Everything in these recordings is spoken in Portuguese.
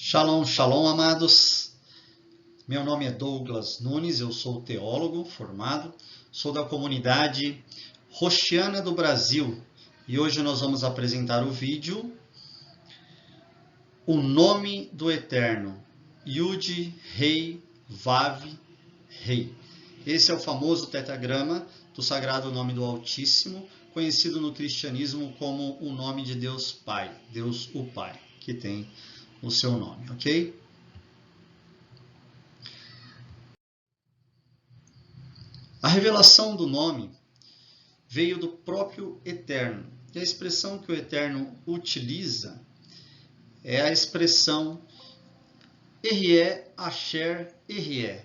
Shalom, shalom, amados. Meu nome é Douglas Nunes, eu sou teólogo formado, sou da comunidade Roxiana do Brasil e hoje nós vamos apresentar o vídeo O Nome do Eterno, Yud, Rei, Vav, Rei. Esse é o famoso tetragrama do Sagrado Nome do Altíssimo, conhecido no cristianismo como o nome de Deus Pai, Deus o Pai, que tem o seu nome, ok? A revelação do nome veio do próprio Eterno. E a expressão que o Eterno utiliza é a expressão Erie, Asher, Erie.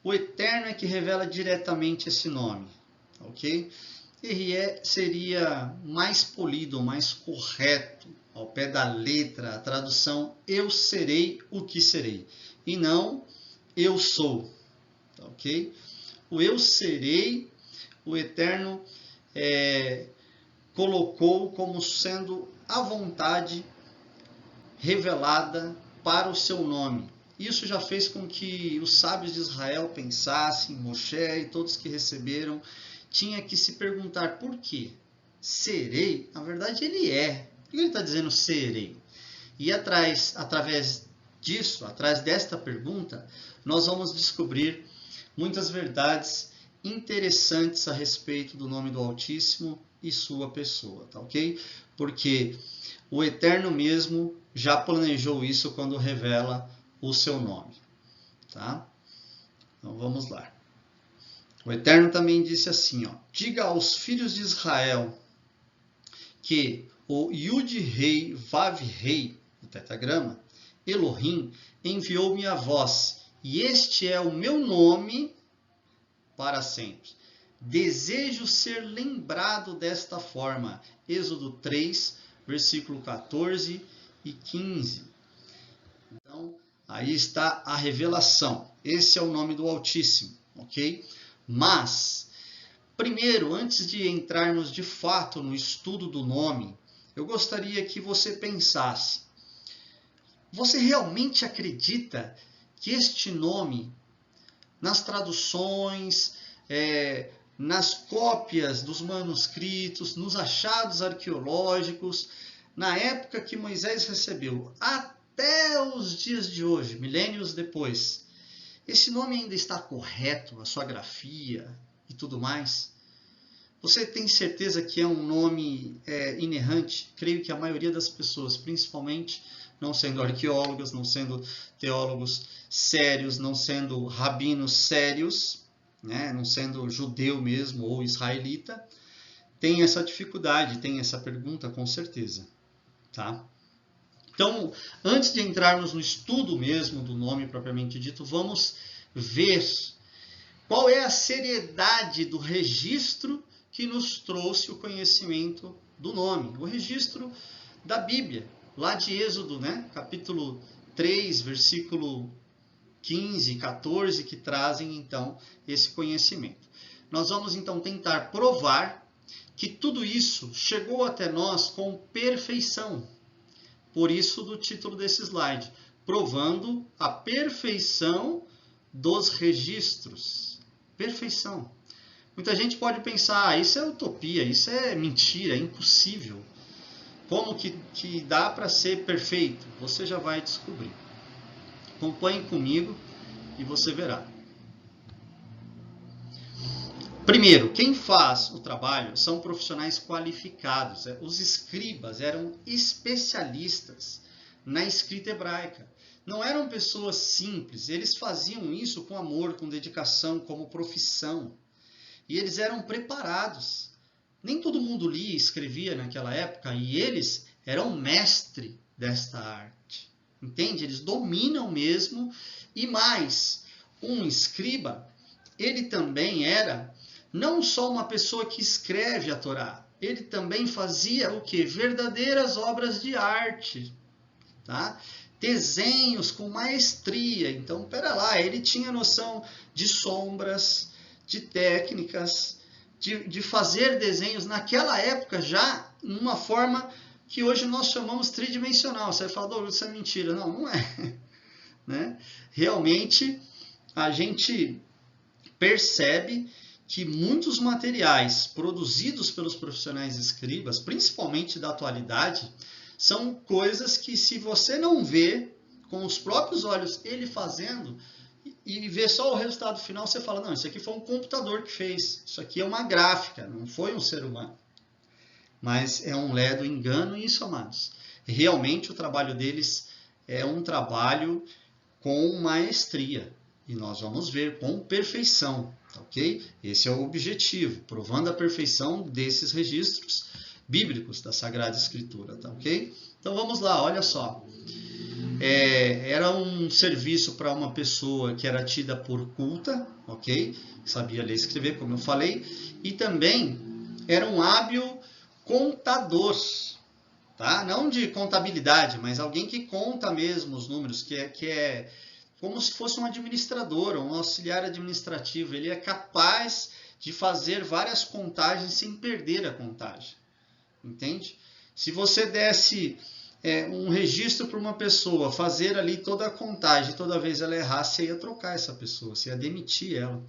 O Eterno é que revela diretamente esse nome, ok? Erie seria mais polido, mais correto, ao pé da letra, a tradução eu serei o que serei, e não eu sou, ok? O eu serei, o Eterno colocou como sendo a vontade revelada para o seu nome. Isso já fez com que os sábios de Israel pensassem, Moshe e todos que receberam, tinha que se perguntar por quê? Serei? Na verdade ele é. Por que ele está dizendo serei? E através disso, atrás desta pergunta, nós vamos descobrir muitas verdades interessantes a respeito do nome do Altíssimo e sua pessoa, tá ok? Porque o Eterno mesmo já planejou isso quando revela o seu nome, tá? Então vamos lá. O Eterno também disse assim, ó: diga aos filhos de Israel que o Yud Rei Vav Rei, o tetragrama, Elohim, enviou-me a vós, e este é o meu nome para sempre. Desejo ser lembrado desta forma. Êxodo 3, versículo 14 e 15. Então, aí está a revelação. Esse é o nome do Altíssimo, ok? Mas, primeiro, antes de entrarmos de fato no estudo do nome, eu gostaria que você pensasse: você realmente acredita que este nome, nas traduções, nas cópias dos manuscritos, nos achados arqueológicos, na época que Moisés recebeu, até os dias de hoje, milênios depois, esse nome ainda está correto, a sua grafia e tudo mais? Você tem certeza que é um nome inerrante? Creio que a maioria das pessoas, principalmente não sendo arqueólogos, não sendo teólogos sérios, não sendo rabinos sérios, né, não sendo judeu mesmo ou israelita, tem essa dificuldade, tem essa pergunta com certeza, tá? Então, antes de entrarmos no estudo mesmo do nome propriamente dito, vamos ver qual é a seriedade do registro que nos trouxe o conhecimento do nome, o registro da Bíblia, lá de Êxodo, né? Capítulo 3, versículo 15 e 14, que trazem então esse conhecimento. Nós vamos então tentar provar que tudo isso chegou até nós com perfeição. Por isso do título desse slide, provando a perfeição dos registros. Perfeição. Muita gente pode pensar, isso é utopia, isso é mentira, é impossível. Como que dá para ser perfeito? Você já vai descobrir. Acompanhe comigo e você verá. Primeiro, quem faz o trabalho são profissionais qualificados. Os escribas eram especialistas na escrita hebraica. Não eram pessoas simples, eles faziam isso com amor, com dedicação, como profissão. E eles eram preparados. Nem todo mundo lia e escrevia naquela época, e eles eram mestre desta arte. Entende? Eles dominam mesmo. E mais, um escriba, ele também era não só uma pessoa que escreve a Torá, ele também fazia o quê? Verdadeiras obras de arte, tá? Desenhos com maestria. Então, pera lá, ele tinha noção de sombras, de técnicas, de fazer desenhos naquela época já em uma forma que hoje nós chamamos tridimensional. Você vai falar, Douglas, isso é mentira. Não, não é. Né? Realmente, a gente percebe que muitos materiais produzidos pelos profissionais escribas, principalmente da atualidade, são coisas que, se você não vê com os próprios olhos ele fazendo e vê só o resultado final, você fala, não, isso aqui foi um computador que fez, isso aqui é uma gráfica, não foi um ser humano. Mas é um ledo engano isso, amados. Realmente o trabalho deles é um trabalho com maestria. E nós vamos ver com perfeição, ok? Esse é o objetivo, provando a perfeição desses registros bíblicos da Sagrada Escritura, tá ok? Então vamos lá, olha só. Era um serviço para uma pessoa que era tida por culta, ok? Sabia ler e escrever, como eu falei. E também era um hábil contador, tá? Não de contabilidade, mas alguém que conta mesmo os números, que é como se fosse um administrador, um auxiliar administrativo. Ele é capaz de fazer várias contagens sem perder a contagem. Entende? Se você desse um registro para uma pessoa, fazer ali toda a contagem, toda vez ela errasse, você ia trocar essa pessoa, você ia demitir ela.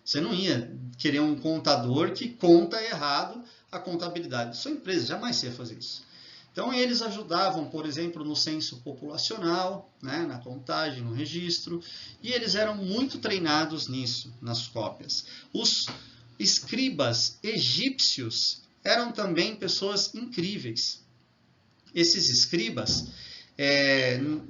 Você não ia querer um contador que conta errado a contabilidade de sua empresa, jamais você ia fazer isso. Então, eles ajudavam, por exemplo, no censo populacional, né, na contagem, no registro, e eles eram muito treinados nisso, nas cópias. Os escribas egípcios eram também pessoas incríveis. Esses escribas,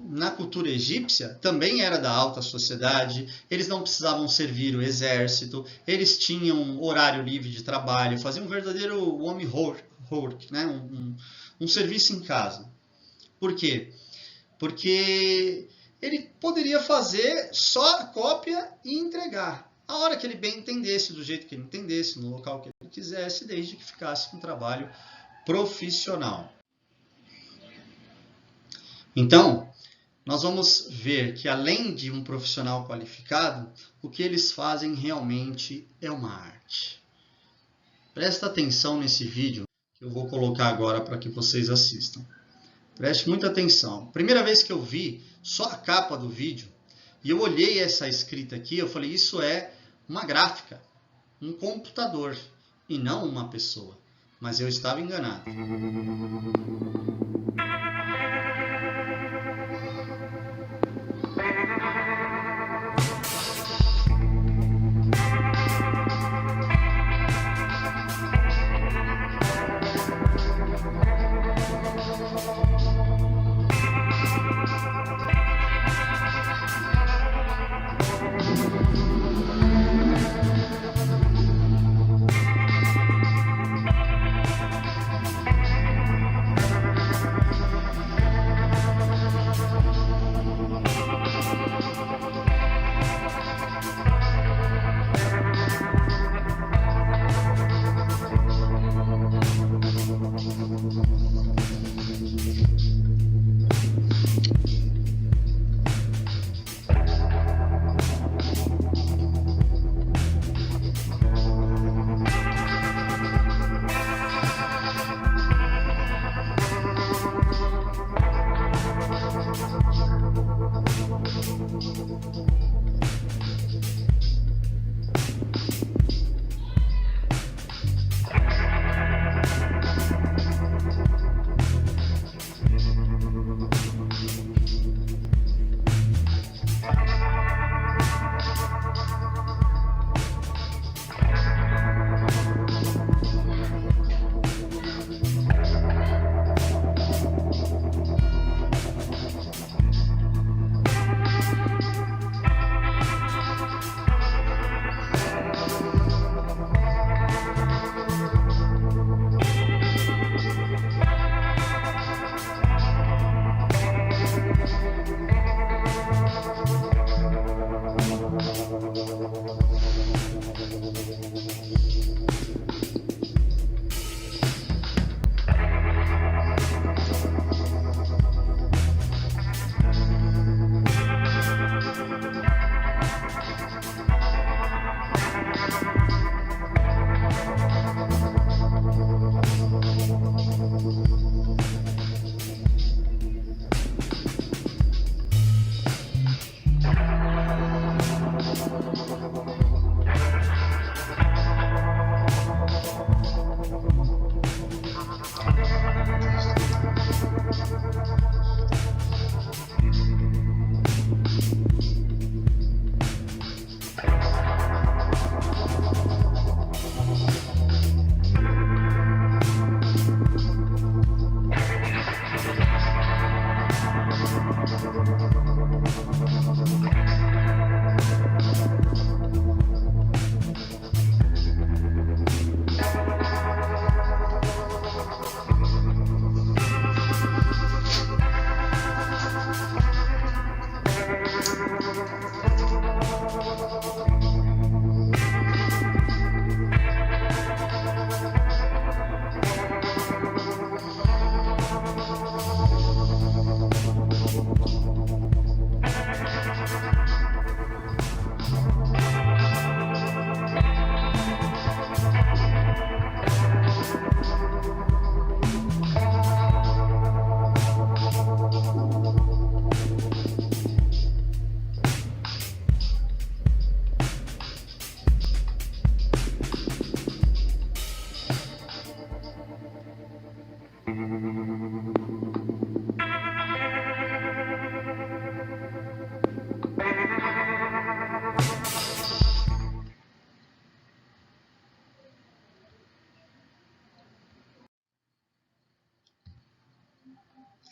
na cultura egípcia, também era da alta sociedade, eles não precisavam servir o exército, eles tinham horário livre de trabalho, faziam um verdadeiro homework, né, um serviço em casa. Por quê? Porque ele poderia fazer só a cópia e entregar. A hora que ele bem entendesse, do jeito que ele entendesse, no local que ele quisesse, desde que ficasse um trabalho profissional. Então, nós vamos ver que além de um profissional qualificado, o que eles fazem realmente é uma arte. Presta atenção nesse vídeo que eu vou colocar agora para que vocês assistam. Preste muita atenção. Primeira vez que eu vi só a capa do vídeo e eu olhei essa escrita aqui, eu falei, isso é uma gráfica, um computador e não uma pessoa. Mas eu estava enganado.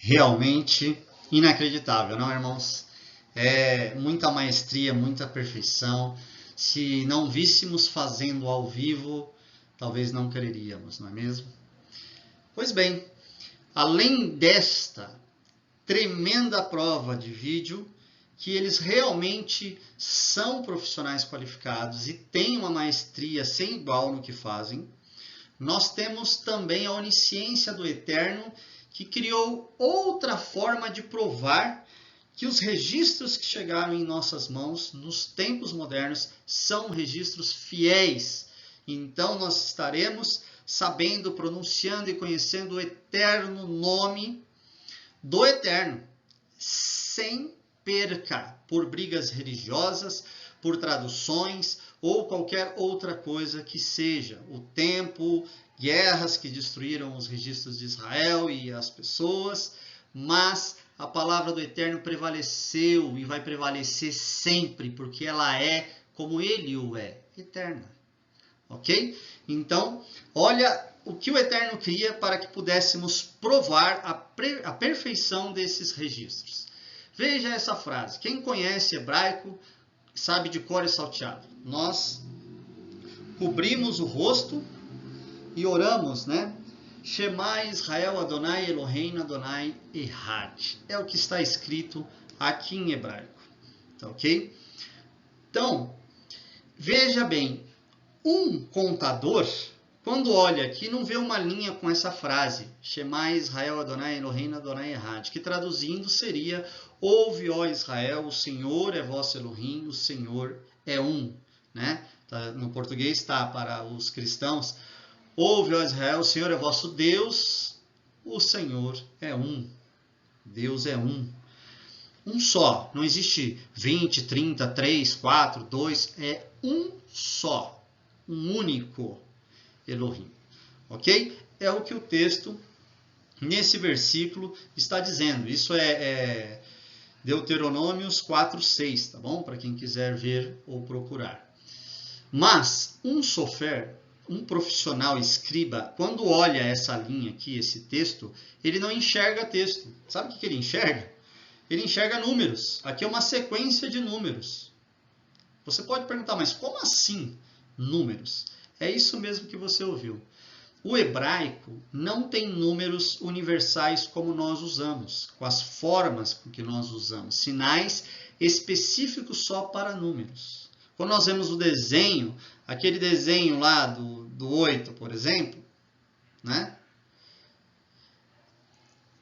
realmente inacreditável, não, irmãos? É muita maestria, muita perfeição. Se não víssemos fazendo ao vivo, talvez não creríamos, não é mesmo? Pois bem, além desta tremenda prova de vídeo, que eles realmente são profissionais qualificados e têm uma maestria sem igual no que fazem, nós temos também a onisciência do Eterno, que criou outra forma de provar que os registros que chegaram em nossas mãos nos tempos modernos são registros fiéis. Então nós estaremos sabendo, pronunciando e conhecendo o eterno nome do Eterno, sem perca por brigas religiosas, por traduções ou qualquer outra coisa que seja. O tempo, guerras que destruíram os registros de Israel e as pessoas, mas a palavra do Eterno prevaleceu e vai prevalecer sempre, porque ela é como Ele o é, eterna. Ok? Então, olha o que o Eterno cria para que pudéssemos provar a perfeição desses registros. Veja essa frase. Quem conhece hebraico sabe de cor e salteado. Nós cobrimos o rosto e oramos, né? Shema Israel Adonai Eloheinu Adonai Echad. É o que está escrito aqui em hebraico. Tá ok? Então, veja bem. Um contador, quando olha aqui, não vê uma linha com essa frase. Shema Israel Adonai Eloheinu Adonai Echad. Que traduzindo seria: ouve, ó Israel, o Senhor é vosso Elohim, o Senhor é um. Né? No português está para os cristãos: ouve, ó Israel, o Senhor é vosso Deus, o Senhor é um. Deus é um. Um só. Não existe 20, 30, 3, 4, 2. É um só. Um único Elohim. Ok? É o que o texto, nesse versículo, está dizendo. Isso é Deuteronômios 4, 6, tá bom? Para quem quiser ver ou procurar. Mas, um sofer, um profissional escriba, quando olha essa linha aqui, esse texto, ele não enxerga texto. Sabe o que ele enxerga? Ele enxerga números. Aqui é uma sequência de números. Você pode perguntar, mas como assim números? É isso mesmo que você ouviu. O hebraico não tem números universais como nós usamos, com as formas com que nós usamos, sinais específicos só para números. Quando nós vemos o desenho, aquele desenho lá do 8, por exemplo, né?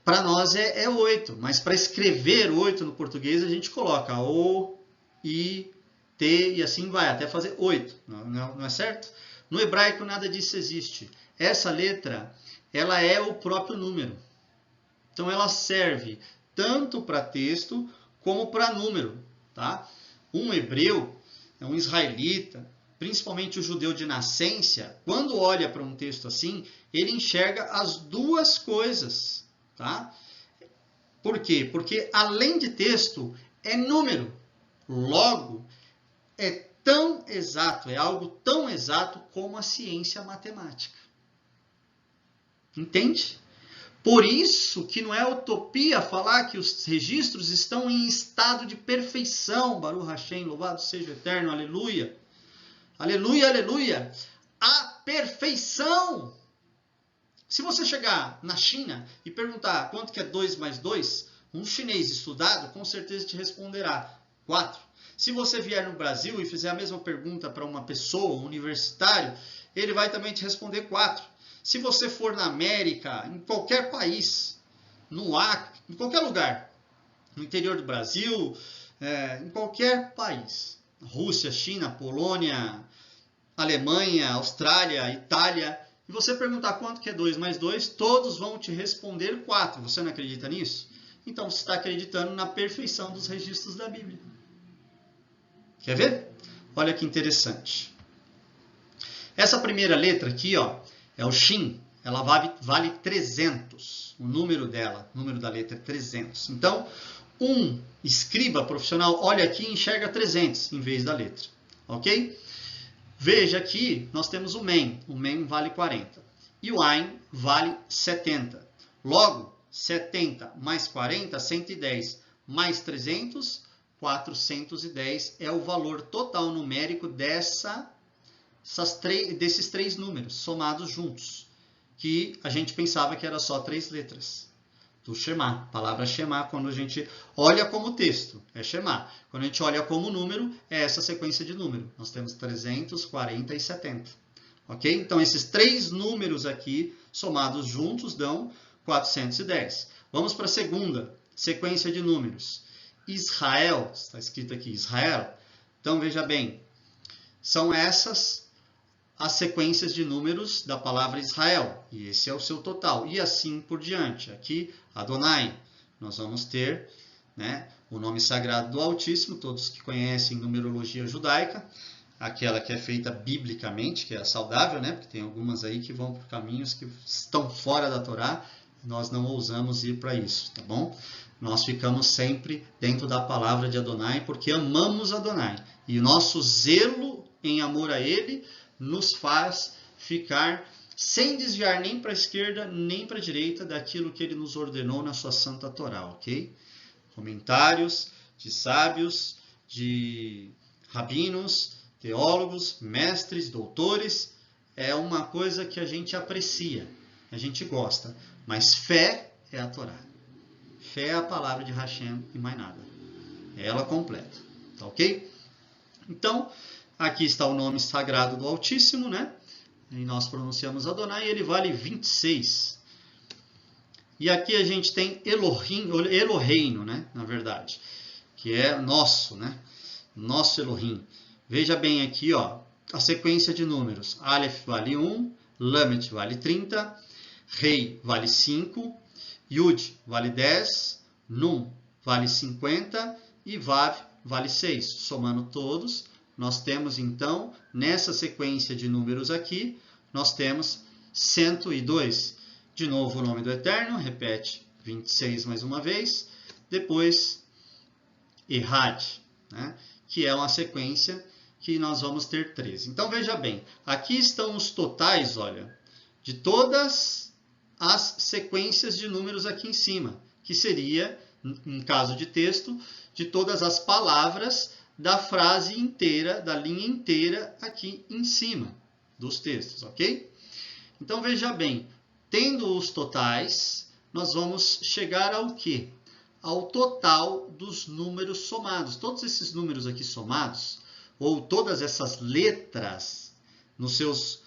Para nós é 8, mas para escrever 8 no português a gente coloca O, I, T e assim vai, até fazer 8, não é certo? No hebraico nada disso existe. Essa letra, ela é o próprio número. Então ela serve tanto para texto como para número, tá? Um hebreu, um israelita, principalmente o judeu de nascença, quando olha para um texto assim, ele enxerga as duas coisas, tá? Por quê? Porque além de texto, é número. Logo, é tão exato, é algo tão exato como a ciência matemática. Entende? Por isso que não é utopia falar que os registros estão em estado de perfeição. Baruch Hashem, louvado seja o Eterno, aleluia. Aleluia, aleluia. A perfeição. Se você chegar na China e perguntar quanto que é 2 mais 2, um chinês estudado com certeza te responderá 4. Se você vier no Brasil e fizer a mesma pergunta para uma pessoa, um universitário, ele vai também te responder 4. Se você for na América, em qualquer país, no Acre, em qualquer lugar, no interior do Brasil, em qualquer país, Rússia, China, Polônia, Alemanha, Austrália, Itália, e você perguntar quanto que é 2 mais 2, todos vão te responder 4. Você não acredita nisso? Então você está acreditando na perfeição dos registros da Bíblia. Quer ver? Olha que interessante. Essa primeira letra aqui, ó, é o Shin. Ela vale 300. O número dela, o número da letra é 300. Então, um escriba profissional olha aqui e enxerga 300 em vez da letra. Ok? Veja aqui, nós temos o Men. O Men vale 40. E o Ain vale 70. Logo, 70 mais 40, 110, mais 300, 410 é o valor total numérico desses 3 números somados juntos, que a gente pensava que era só 3 letras. Do Shema, palavra Shema, quando a gente olha como texto, é Shema. Quando a gente olha como número, é essa sequência de número. Nós temos 300, 40 e 70. Ok? Então, esses 3 números aqui, somados juntos, dão 410. Vamos para a segunda sequência de números. Israel, está escrito aqui Israel. Então, veja bem, são essas as sequências de números da palavra Israel. E esse é o seu total. E assim por diante. Aqui, Adonai. Nós vamos ter, né, o nome sagrado do Altíssimo, todos que conhecem numerologia judaica, aquela que é feita biblicamente, que é a saudável, né, porque tem algumas aí que vão por caminhos que estão fora da Torá. Nós não ousamos ir para isso, tá bom? Nós ficamos sempre dentro da palavra de Adonai, porque amamos Adonai. E o nosso zelo em amor a Ele nos faz ficar sem desviar nem para a esquerda nem para a direita daquilo que Ele nos ordenou na sua santa Torá, ok? Comentários de sábios, de rabinos, teólogos, mestres, doutores, é uma coisa que a gente aprecia, a gente gosta, mas fé é a Torá. Fé é a palavra de Hashem e mais nada. É ela completa, tá ok? Então, aqui está o nome sagrado do Altíssimo, né? E nós pronunciamos Adonai e ele vale 26. E aqui a gente tem Elohim, Eloheinu, né? Na verdade, que é nosso, né? Nosso Elohim. Veja bem aqui, ó, a sequência de números. Aleph vale 1, Lamet vale 30, Rei vale 5, Yud vale 10, Nun vale 50 e Vav vale 6. Somando todos, nós temos então, nessa sequência de números aqui, nós temos 102. De novo o nome do Eterno, repete 26 mais uma vez. Depois, Errad, né, que é uma sequência que nós vamos ter 13. Então veja bem, aqui estão os totais, olha, de todas as sequências de números aqui em cima, que seria, em caso de texto, de todas as palavras da frase inteira, da linha inteira aqui em cima dos textos, ok? Então veja bem, tendo os totais, nós vamos chegar ao quê? Ao total dos números somados. Todos esses números aqui somados, ou todas essas letras nos seus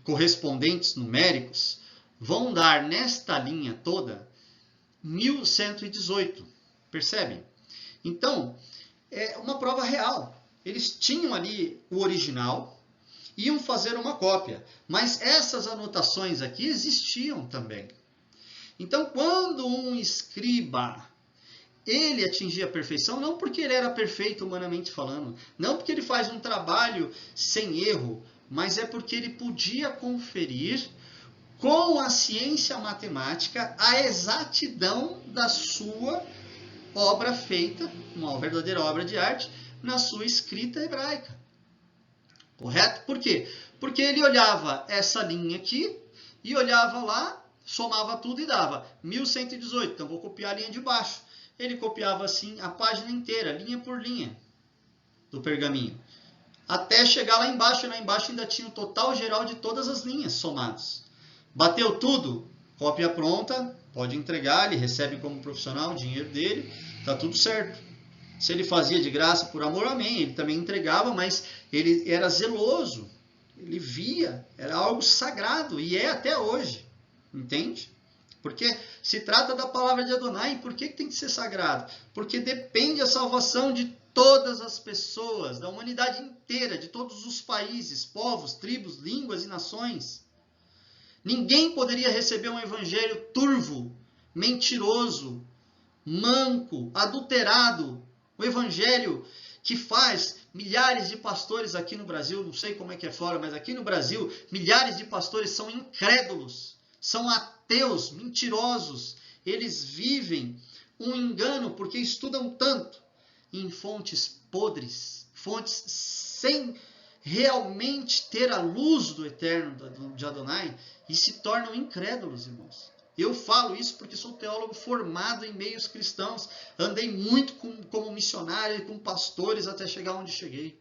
correspondentes numéricos, vão dar nesta linha toda 1118. Percebem? Então, é uma prova real. Eles tinham ali o original, iam fazer uma cópia, mas essas anotações aqui existiam também. Então, quando um escriba, ele atingia a perfeição, não porque ele era perfeito humanamente falando, não porque ele faz um trabalho sem erro, mas é porque ele podia conferir com a ciência matemática a exatidão da sua obra feita, uma verdadeira obra de arte, na sua escrita hebraica. Correto? Por quê? Porque ele olhava essa linha aqui e olhava lá, somava tudo e dava 1118. Então vou copiar a linha de baixo. Ele copiava assim a página inteira, linha por linha do pergaminho. Até chegar lá embaixo, e lá embaixo ainda tinha o total geral de todas as linhas somadas. Bateu tudo, cópia pronta, pode entregar, ele recebe como profissional o dinheiro dele, tá tudo certo. Se ele fazia de graça por amor, amém, ele também entregava, mas ele era zeloso, ele via, era algo sagrado, e é até hoje, entende? Porque se trata da palavra de Adonai, por que tem que ser sagrado? Porque depende a salvação de todas as pessoas, da humanidade inteira, de todos os países, povos, tribos, línguas e nações. Ninguém poderia receber um evangelho turvo, mentiroso, manco, adulterado. O evangelho que faz milhares de pastores aqui no Brasil, não sei como é que é fora, mas aqui no Brasil, milhares de pastores são incrédulos, são ateus, mentirosos. Eles vivem um engano porque estudam tanto em fontes podres, fontes sem realmente ter a luz do Eterno, de Adonai, e se tornam incrédulos, irmãos. Eu falo isso porque sou teólogo formado em meios cristãos. Andei muito como missionário e com pastores até chegar onde cheguei.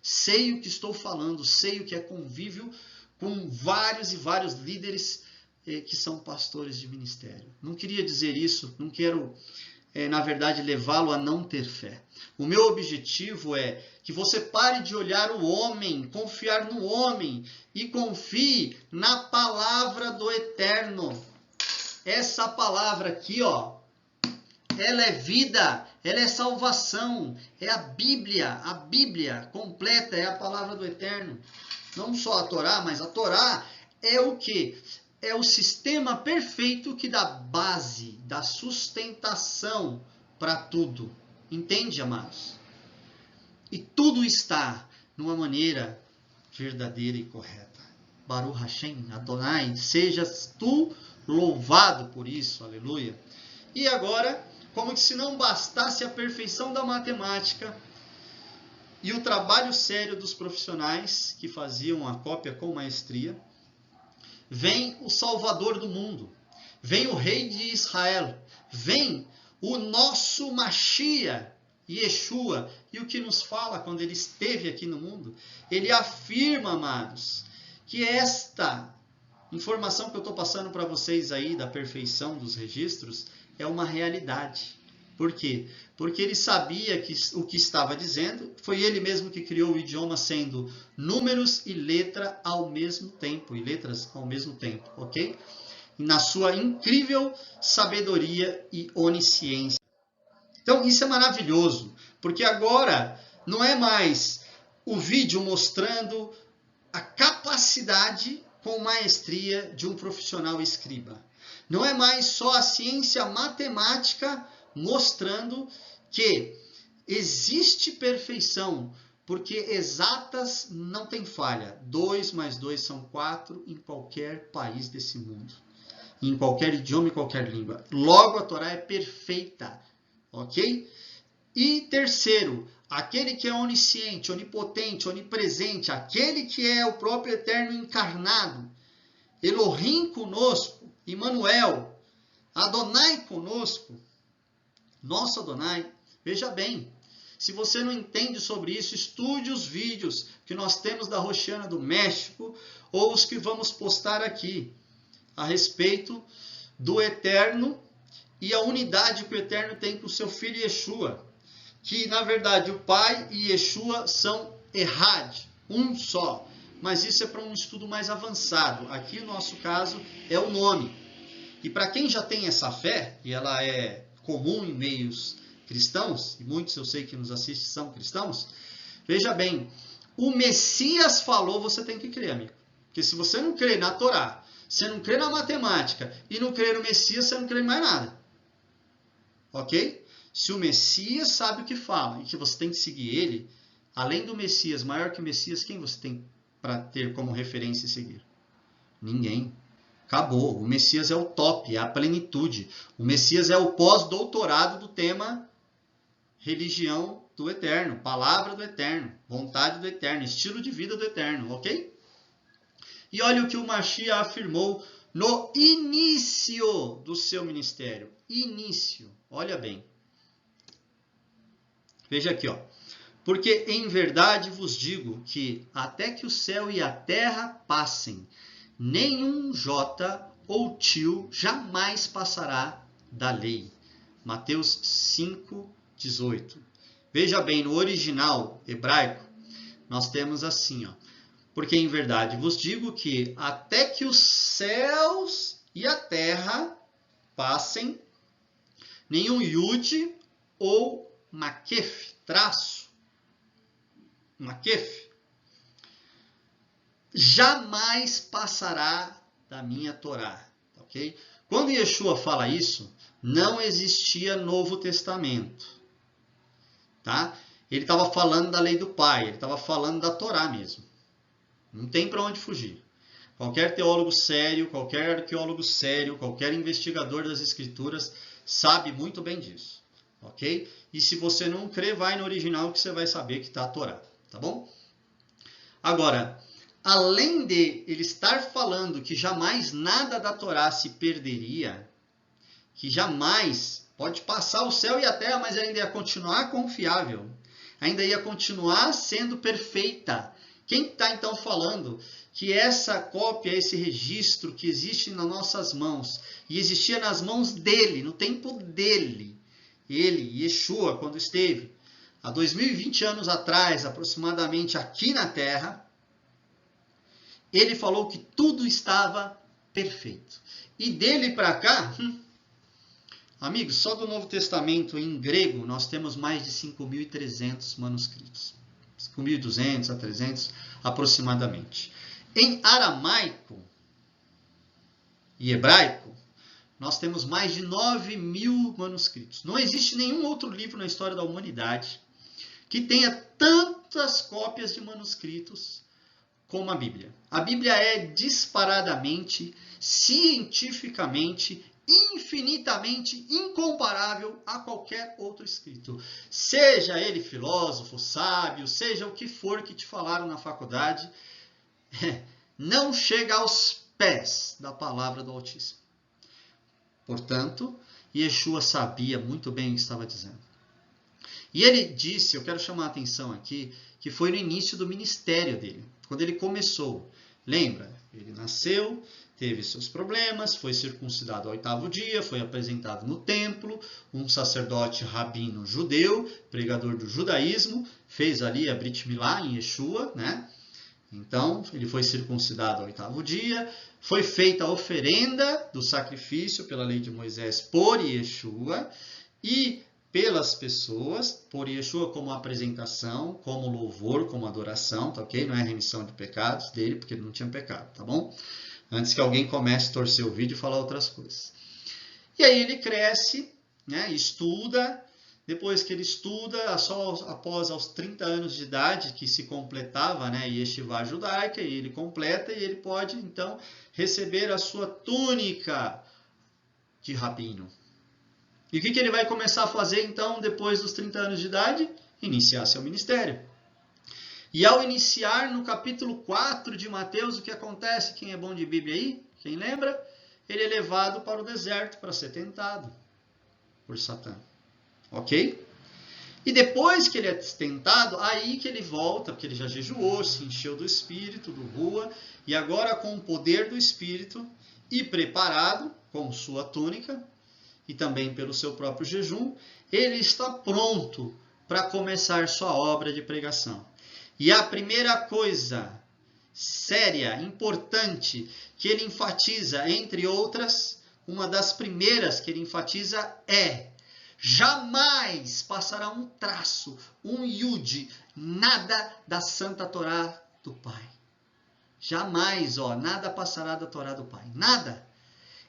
Sei o que estou falando, sei o que é convívio com vários e vários líderes que são pastores de ministério. Não queria dizer isso, não quero, na verdade, levá-lo a não ter fé. O meu objetivo é que você pare de olhar o homem, confiar no homem e confie na palavra do Eterno. Essa palavra aqui, ó, ela é vida, ela é salvação, é a Bíblia completa é a palavra do Eterno. Não só a Torá, mas a Torá é o quê? É o sistema perfeito que dá base, dá sustentação para tudo. Entende, amados? E tudo está numa maneira verdadeira e correta. Baruch Hashem, Adonai, sejas tu louvado por isso, aleluia. E agora, como que se não bastasse a perfeição da matemática e o trabalho sério dos profissionais que faziam a cópia com maestria, vem o Salvador do mundo, vem o Rei de Israel, vem o nosso Mashiach, Yeshua. E o que nos fala quando ele esteve aqui no mundo? Ele afirma, amados, que esta informação que eu estou passando para vocês aí da perfeição dos registros é uma realidade. Por quê? Porque ele sabia que o que estava dizendo, foi ele mesmo que criou o idioma sendo números e letra ao mesmo tempo, e letras ao mesmo tempo, ok? Na sua incrível sabedoria e onisciência. Então isso é maravilhoso, porque agora não é mais o vídeo mostrando a capacidade com maestria de um profissional escriba. Não é mais só a ciência matemática mostrando que existe perfeição, porque exatas não tem falha. 2 mais 2 são 4 em qualquer país desse mundo. Em qualquer idioma e qualquer língua. Logo, a Torá é perfeita. Ok? E terceiro, aquele que é onisciente, onipotente, onipresente, aquele que é o próprio Eterno encarnado, Elohim conosco, Emmanuel, Adonai conosco, nosso Adonai. Veja bem, se você não entende sobre isso, estude os vídeos que nós temos da Roxiana do México ou os que vamos postar aqui a respeito do Eterno e a unidade que o Eterno tem com o seu filho Yeshua. Que, na verdade, o Pai e Yeshua são Errad, um só. Mas isso é para um estudo mais avançado. Aqui, no nosso caso, é o nome. E para quem já tem essa fé, e ela é comum em meios cristãos, e muitos eu sei que nos assistem são cristãos, veja bem, o Messias falou, você tem que crer, amigo. Porque se você não crê na Torá, você não crê na matemática e não crê no Messias, você não crê em mais nada. Ok? Se o Messias sabe o que fala e que você tem que seguir ele, além do Messias, maior que o Messias, quem você tem para ter como referência e seguir? Ninguém. Acabou. O Messias é o top, é a plenitude. O Messias é o pós-doutorado do tema religião do Eterno, palavra do Eterno, vontade do Eterno, estilo de vida do Eterno, ok? E olha o que o Mashiach afirmou no início do seu ministério. Início. Olha bem. Veja aqui, ó. Porque em verdade vos digo que até que o céu e a terra passem, nenhum jota ou tio jamais passará da lei. Mateus 5:18. Veja bem, no original hebraico, nós temos assim, ó. Porque em verdade vos digo que até que os céus e a terra passem, nenhum yud ou makef, traço, makef, jamais passará da minha Torá. Ok? Quando Yeshua fala isso, não existia Novo Testamento. Tá? Ele estava falando da lei do Pai, ele estava falando da Torá mesmo. Não tem para onde fugir. Qualquer teólogo sério, qualquer arqueólogo sério, qualquer investigador das Escrituras sabe muito bem disso. Ok? E se você não crê, vai no original que você vai saber que está a Torá. Tá bom? Agora, além de ele estar falando que jamais nada da Torá se perderia, que jamais pode passar o céu e a terra, mas ainda ia continuar confiável, ainda ia continuar sendo perfeita. Quem está então falando que essa cópia, esse registro que existe nas nossas mãos, e existia nas mãos dele, no tempo dele, ele, Yeshua, quando esteve há 2020 anos atrás, aproximadamente aqui na Terra, ele falou que tudo estava perfeito. E dele para cá, amigos, só do Novo Testamento em grego, nós temos mais de 5.300 manuscritos. 5.200 a 300 aproximadamente. Em aramaico e hebraico, nós temos mais de 9.000 manuscritos. Não existe nenhum outro livro na história da humanidade que tenha tantas cópias de manuscritos como a Bíblia. A Bíblia é disparadamente, cientificamente, infinitamente incomparável a qualquer outro escrito. Seja ele filósofo, sábio, seja o que for que te falaram na faculdade, não chega aos pés da palavra do Altíssimo. Portanto, Yeshua sabia muito bem o que estava dizendo. E ele disse, eu quero chamar a atenção aqui, que foi no início do ministério dele, quando ele começou. Lembra? Ele nasceu, teve seus problemas, foi circuncidado ao 8º dia, foi apresentado no templo, um sacerdote rabino judeu, pregador do judaísmo, fez ali a Brit Milá em Yeshua, né? Então, ele foi circuncidado ao 8º dia, foi feita a oferenda do sacrifício pela lei de Moisés por Yeshua e pelas pessoas, por Yeshua como apresentação, como louvor, como adoração, tá ok? Não é remissão de pecados dele, porque ele não tinha pecado, tá bom? Antes que alguém comece a torcer o vídeo e falar outras coisas. E aí ele cresce, né? Estuda. Depois que ele estuda, só após aos 30 anos de idade, que se completava, né, Yeshivá judaica, e ele completa, e ele pode, então, receber a sua túnica de rabino. E o que ele vai começar a fazer, então, depois dos 30 anos de idade? Iniciar seu ministério. E ao iniciar, no capítulo 4 de Mateus, o que acontece? Quem é bom de Bíblia aí? Quem lembra? Ele é levado para o deserto para ser tentado por Satã. Ok? E depois que ele é tentado, aí que ele volta, porque ele já jejuou, se encheu do Espírito, do Rua, e agora com o poder do Espírito e preparado com sua túnica, e também pelo seu próprio jejum, ele está pronto para começar sua obra de pregação. E a primeira coisa séria, importante, que ele enfatiza, entre outras, uma das primeiras que ele enfatiza é: jamais passará um traço, um iude, nada da Santa Torá do Pai. Jamais, nada passará da Torá do Pai. Nada.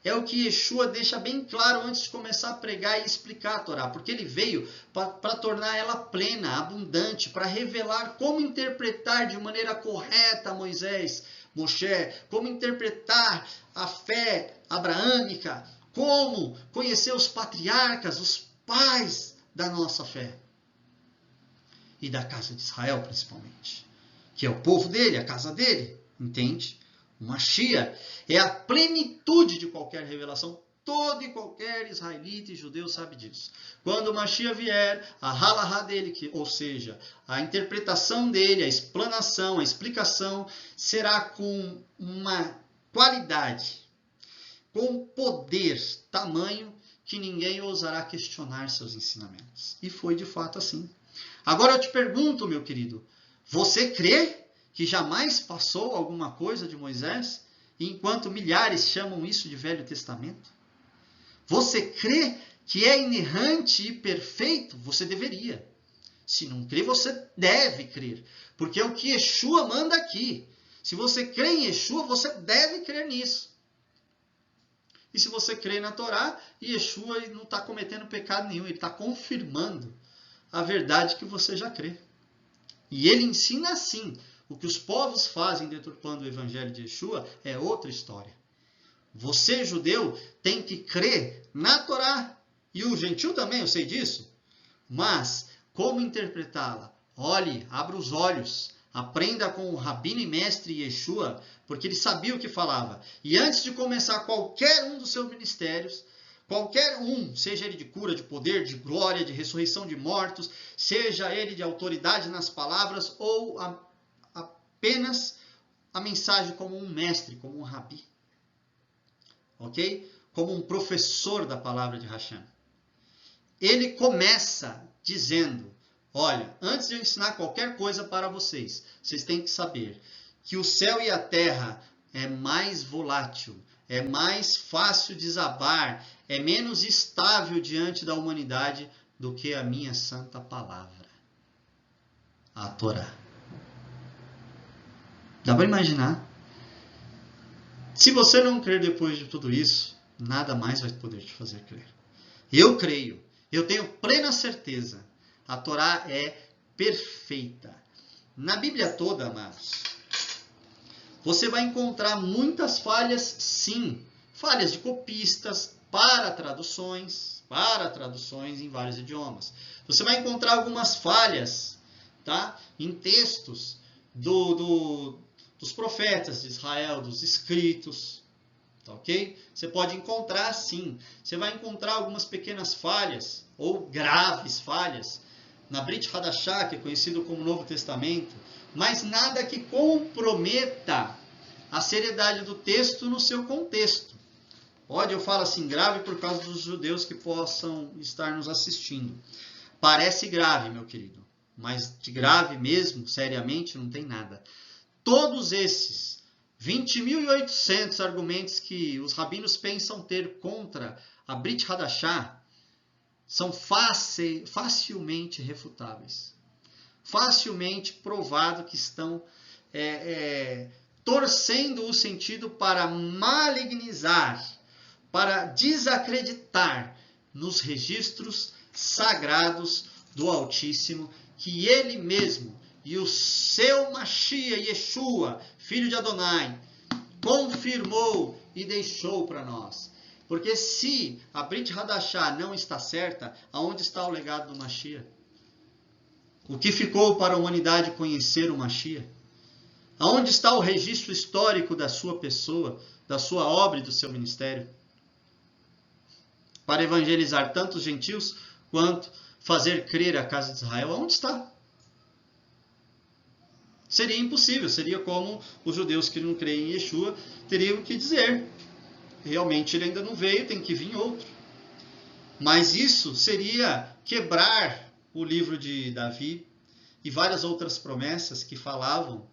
É o que Yeshua deixa bem claro antes de começar a pregar e explicar a Torá. Porque ele veio para tornar ela plena, abundante, para revelar como interpretar de maneira correta Moisés, Moshe, como interpretar a fé abraâmica, como conhecer os patriarcas, os pais da nossa fé. E da casa de Israel, principalmente. Que é o povo dele, a casa dele. Entende? O Mashiach é a plenitude de qualquer revelação. Todo e qualquer israelita e judeu sabe disso. Quando o Mashiach vier, a halahá dele, ou seja, a interpretação dele, a explanação, a explicação, será com uma qualidade, com poder, tamanho, que ninguém ousará questionar seus ensinamentos. E foi de fato assim. Agora eu te pergunto, meu querido, você crê que jamais passou alguma coisa de Moisés, enquanto milhares chamam isso de Velho Testamento? Você crê que é inerrante e perfeito? Você deveria. Se não crê, você deve crer. Porque é o que Yeshua manda aqui. Se você crê em Yeshua, você deve crer nisso. E se você crê na Torá, Yeshua não está cometendo pecado nenhum. Ele está confirmando a verdade que você já crê. E ele ensina assim. O que os povos fazem deturpando o evangelho de Yeshua é outra história. Você, judeu, tem que crer na Torá. E o gentil também, eu sei disso. Mas, como interpretá-la? Olhe, abra os olhos. Aprenda com o Rabino e Mestre Yeshua, porque ele sabia o que falava. E antes de começar qualquer um dos seus ministérios, qualquer um, seja ele de cura, de poder, de glória, de ressurreição de mortos, seja ele de autoridade nas palavras ou apenas a mensagem como um mestre, como um rabi. Ok? Como um professor da palavra de Hashem. Ele começa dizendo, olha, antes de eu ensinar qualquer coisa para vocês, vocês têm que saber que o céu e a terra é mais volátil, é mais fácil de desabar, é menos estável diante da humanidade do que a minha santa palavra, a Torá. Dá para imaginar? Se você não crer depois de tudo isso, nada mais vai poder te fazer crer. Eu creio, eu tenho plena certeza. A Torá é perfeita. Na Bíblia toda, amados, você vai encontrar muitas falhas, sim. Falhas de copistas para traduções em vários idiomas. Você vai encontrar algumas falhas, tá? Em textos dos profetas de Israel, dos escritos, tá, ok? Você pode encontrar, sim. Você vai encontrar algumas pequenas falhas, ou graves falhas, na Brit Hadashah, que é conhecido como Novo Testamento, mas nada que comprometa a seriedade do texto no seu contexto. Eu falo assim, grave por causa dos judeus que possam estar nos assistindo. Parece grave, meu querido, mas de grave mesmo, seriamente, não tem nada. Todos esses 20.800 argumentos que os rabinos pensam ter contra a Brit Hadashah são facilmente refutáveis. Facilmente provado que estão torcendo o sentido para malignizar, para desacreditar nos registros sagrados do Altíssimo, que ele mesmo e o seu Mashiach, Yeshua, filho de Adonai, confirmou e deixou para nós. Porque se a Brit Hadashah não está certa, aonde está o legado do Mashiach? O que ficou para a humanidade conhecer o Mashiach? Aonde está o registro histórico da sua pessoa, da sua obra e do seu ministério? Para evangelizar tanto os gentios, quanto fazer crer a casa de Israel, aonde está? Seria impossível, seria como os judeus que não creem em Yeshua teriam que dizer, realmente ele ainda não veio, tem que vir outro. Mas isso seria quebrar o livro de Davi e várias outras promessas que falavam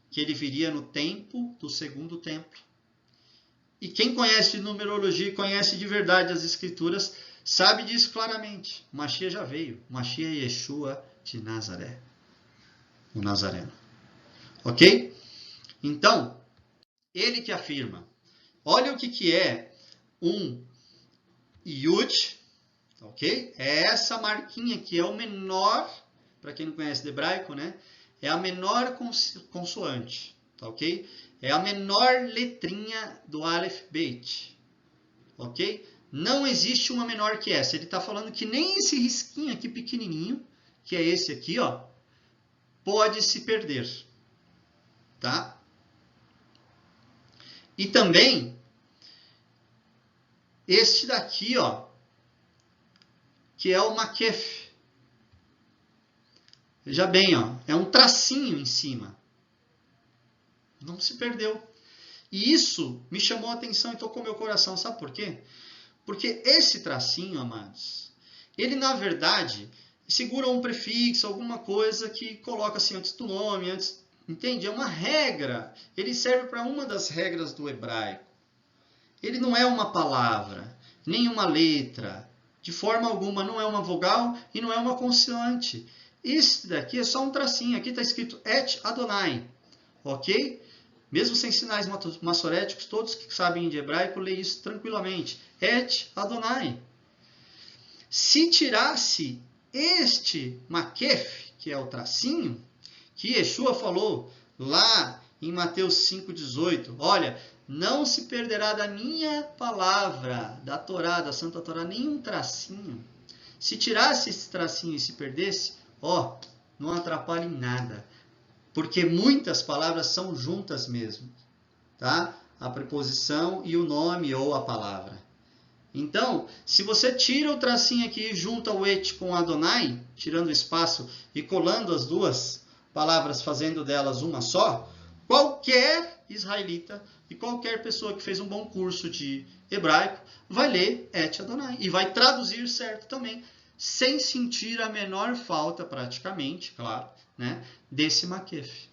que ele viria no tempo do segundo templo. E quem conhece de numerologia e conhece de verdade as escrituras, sabe disso claramente. O Mashiach já veio. O Mashiach é Yeshua de Nazaré. O Nazareno. Ok? Então, ele que afirma. Olha o que é um Yud, ok? É essa marquinha que é o menor, para quem não conhece de hebraico, né? É a menor consoante, tá, ok? É a menor letrinha do Aleph Beit, ok? Não existe uma menor que essa. Ele está falando que nem esse risquinho aqui pequenininho, que é esse aqui, ó, pode se perder, tá? E também este daqui, ó, que é o Makef. Veja bem, ó, é um tracinho em cima. Não se perdeu. E isso me chamou a atenção e tocou meu coração. Sabe por quê? Porque esse tracinho, amados, ele na verdade segura um prefixo, alguma coisa que coloca assim antes do nome, antes, entende? É uma regra. Ele serve para uma das regras do hebraico. Ele não é uma palavra, nem uma letra. De forma alguma, não é uma vogal e não é uma consoante. Esse daqui é só um tracinho. Aqui está escrito Et Adonai. Ok? Mesmo sem sinais massoréticos, todos que sabem de hebraico leem isso tranquilamente. Et Adonai. Se tirasse este Makef, que é o tracinho, que Yeshua falou lá em Mateus 5,18, olha, não se perderá da minha palavra, da Torá, da Santa Torá, nenhum tracinho. Se tirasse esse tracinho e se perdesse, ó, não atrapalha em nada. porque muitas palavras são juntas mesmo, tá? A preposição e o nome ou a palavra. Então, se você tira o tracinho aqui e junta o et com Adonai, tirando o espaço e colando as duas palavras, fazendo delas uma só, qualquer israelita e qualquer pessoa que fez um bom curso de hebraico vai ler et Adonai e vai traduzir certo também, sem sentir a menor falta, praticamente, claro, né, desse Makef.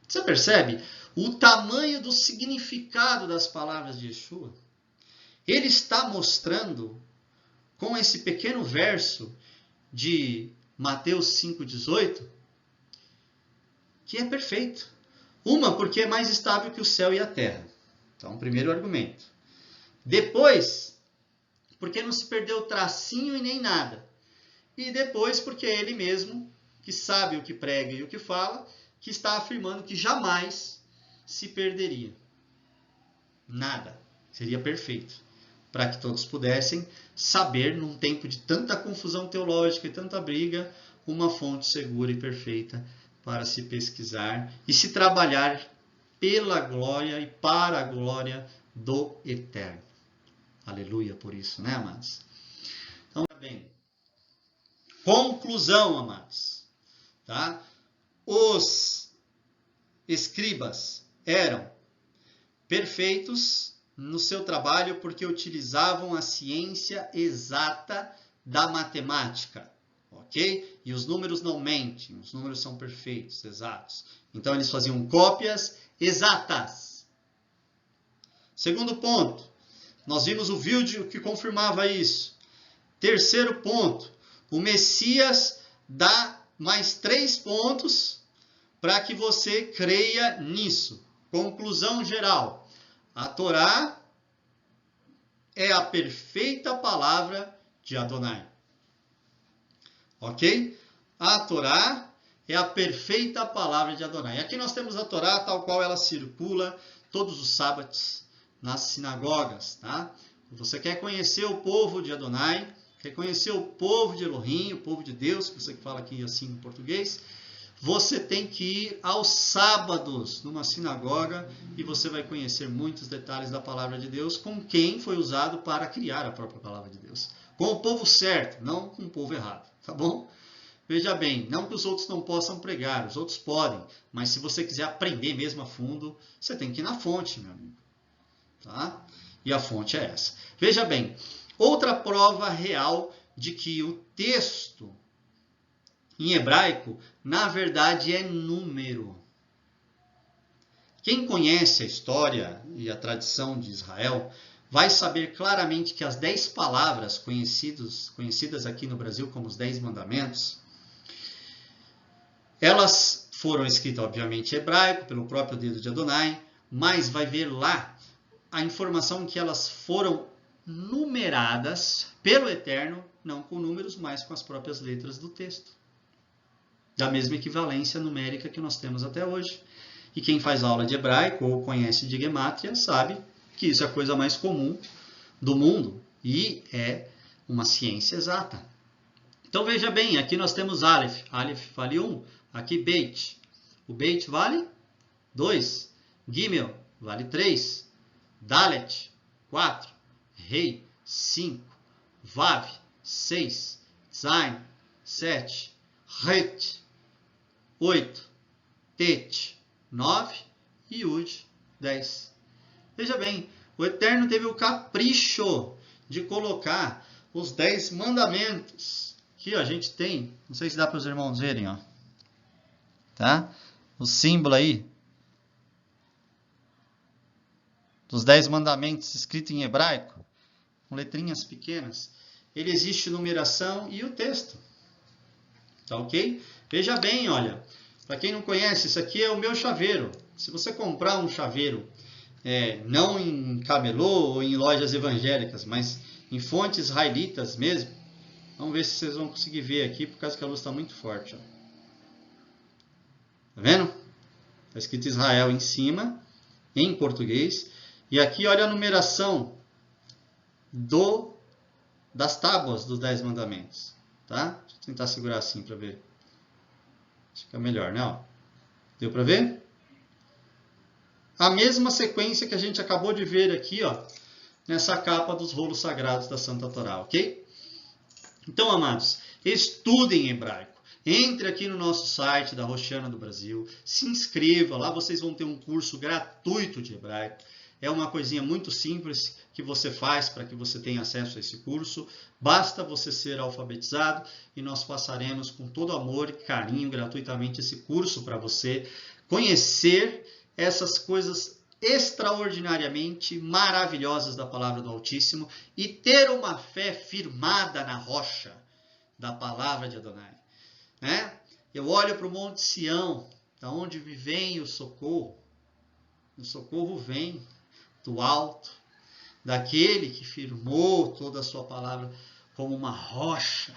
Você percebe o tamanho do significado das palavras de Yeshua? Ele está mostrando, com esse pequeno verso de Mateus 5,18, que é perfeito. Uma, porque é mais estável que o céu e a terra. Então, primeiro argumento. Depois, porque não se perdeu tracinho e nem nada. E depois, porque é ele mesmo, que sabe o que prega e o que fala, que está afirmando que jamais se perderia. Nada. Seria perfeito. Para que todos pudessem saber, num tempo de tanta confusão teológica e tanta briga, uma fonte segura e perfeita para se pesquisar e se trabalhar pela glória e para a glória do Eterno. Aleluia por isso, né, amados? Então, bem. Conclusão, amados. Tá? Os escribas eram perfeitos no seu trabalho porque utilizavam a ciência exata da matemática, ok? E os números não mentem, os números são perfeitos, exatos. Então eles faziam cópias exatas. Segundo ponto, nós vimos o vídeo que confirmava isso. Terceiro ponto, o Messias dá mais 3 pontos para que você creia nisso. Conclusão geral. A Torá é a perfeita palavra de Adonai. Ok? A Torá é a perfeita palavra de Adonai. Aqui nós temos a Torá tal qual ela circula todos os sábados nas sinagogas. Tá? Você quer conhecer o povo de Adonai, quer conhecer o povo de Elohim, o povo de Deus, você que fala aqui assim em português, você tem que ir aos sábados numa sinagoga e você vai conhecer muitos detalhes da palavra de Deus com quem foi usado para criar a própria palavra de Deus. Com o povo certo, não com o povo errado, tá bom? Veja bem, não que os outros não possam pregar, os outros podem, mas se você quiser aprender mesmo a fundo, você tem que ir na fonte, meu amigo. Tá? E a fonte é essa. Veja bem, outra prova real de que o texto em hebraico, na verdade, é número. Quem conhece a história e a tradição de Israel vai saber claramente que as 10 palavras conhecidas aqui no Brasil como os 10 mandamentos, elas foram escritas, obviamente, em hebraico, pelo próprio dedo de Adonai, mas vai ver lá a informação que elas foram numeradas pelo Eterno, não com números, mas com as próprias letras do texto. Da mesma equivalência numérica que nós temos até hoje. E quem faz aula de hebraico ou conhece de gemátria sabe que isso é a coisa mais comum do mundo e é uma ciência exata. Então veja bem, aqui nós temos Aleph. Aleph vale 1, aqui Beit. O Beit vale 2. Gimel vale 3. Dalet 4. Rei 5. Vav 6. Zain 7. Het 8, Tet 9 e Yud 10. Veja bem, o Eterno teve o capricho de colocar os 10 mandamentos. Aqui ó, a gente tem, não sei se dá para os irmãos verem, ó. Tá? O símbolo aí dos 10 mandamentos escrito em hebraico, com letrinhas pequenas. Ele existe numeração e o texto. Tá ok? Veja bem, olha, para quem não conhece, isso aqui é o meu chaveiro. Se você comprar um chaveiro, não em camelô ou em lojas evangélicas, mas em fontes israelitas mesmo, vamos ver se vocês vão conseguir ver aqui, por causa que a luz está muito forte. Ó. Tá vendo? Está escrito Israel em cima, em português. E aqui, olha a numeração das tábuas dos 10 mandamentos. Tá? Deixa eu tentar segurar assim para ver. Fica melhor, né? Ó. Deu para ver? A mesma sequência que a gente acabou de ver aqui, ó, nessa capa dos rolos sagrados da Santa Torá, ok? Então, amados, estudem hebraico. Entre aqui no nosso site da Roxiana do Brasil, se inscreva, lá vocês vão ter um curso gratuito de hebraico. É uma coisinha muito simples que você faz para que você tenha acesso a esse curso. Basta você ser alfabetizado e nós passaremos com todo amor e carinho gratuitamente esse curso para você conhecer essas coisas extraordinariamente maravilhosas da palavra do Altíssimo e ter uma fé firmada na rocha da palavra de Adonai. Né? Eu olho para o Monte Sião, da onde me vem o socorro. O socorro vem do alto, daquele que firmou toda a sua palavra como uma rocha,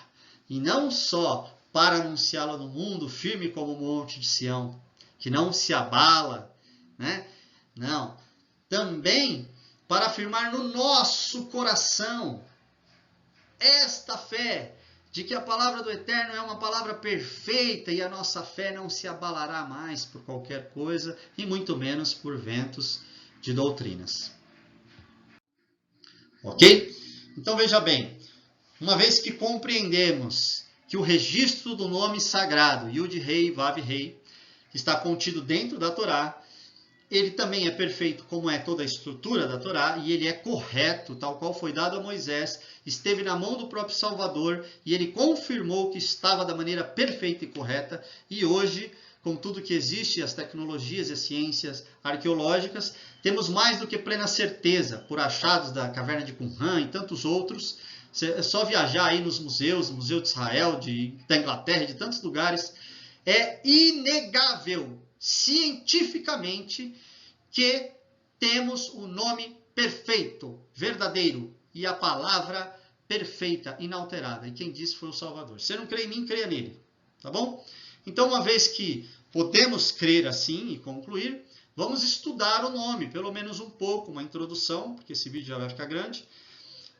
e não só para anunciá-la no mundo, firme como o Monte de Sião, que não se abala, né? Não, também para afirmar no nosso coração esta fé, de que a palavra do Eterno é uma palavra perfeita e a nossa fé não se abalará mais por qualquer coisa e muito menos por ventos de doutrinas. Ok? Então veja bem, uma vez que compreendemos que o registro do nome sagrado, Yud-Rei, Vav-Rei, está contido dentro da Torá, ele também é perfeito como é toda a estrutura da Torá, e ele é correto, tal qual foi dado a Moisés, esteve na mão do próprio Salvador, e ele confirmou que estava da maneira perfeita e correta, e hoje, com tudo que existe, as tecnologias e as ciências arqueológicas, temos mais do que plena certeza, por achados da caverna de Qumran e tantos outros. É só viajar aí nos museus, no Museu de Israel, da Inglaterra, de tantos lugares, é inegável, cientificamente, que temos o nome perfeito, verdadeiro, e a palavra perfeita, inalterada. E quem disse foi o Salvador. Se você não crê em mim, creia nele. Tá bom? Então, uma vez que podemos crer assim e concluir, vamos estudar o nome, pelo menos um pouco, uma introdução, porque esse vídeo já vai ficar grande,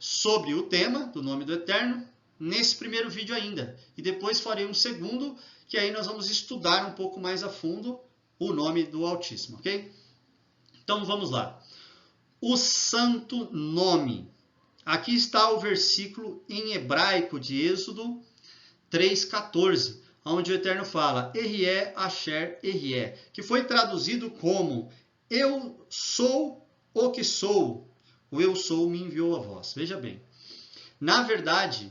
sobre o tema do nome do Eterno, nesse primeiro vídeo ainda. E depois farei um segundo, que aí nós vamos estudar um pouco mais a fundo o nome do Altíssimo, ok? Então vamos lá. O santo nome. Aqui está o versículo em hebraico de Êxodo 3,14, onde o Eterno fala Erie Asher Erie, que foi traduzido como Eu sou o que sou. O Eu sou me enviou a vós. Veja bem. Na verdade,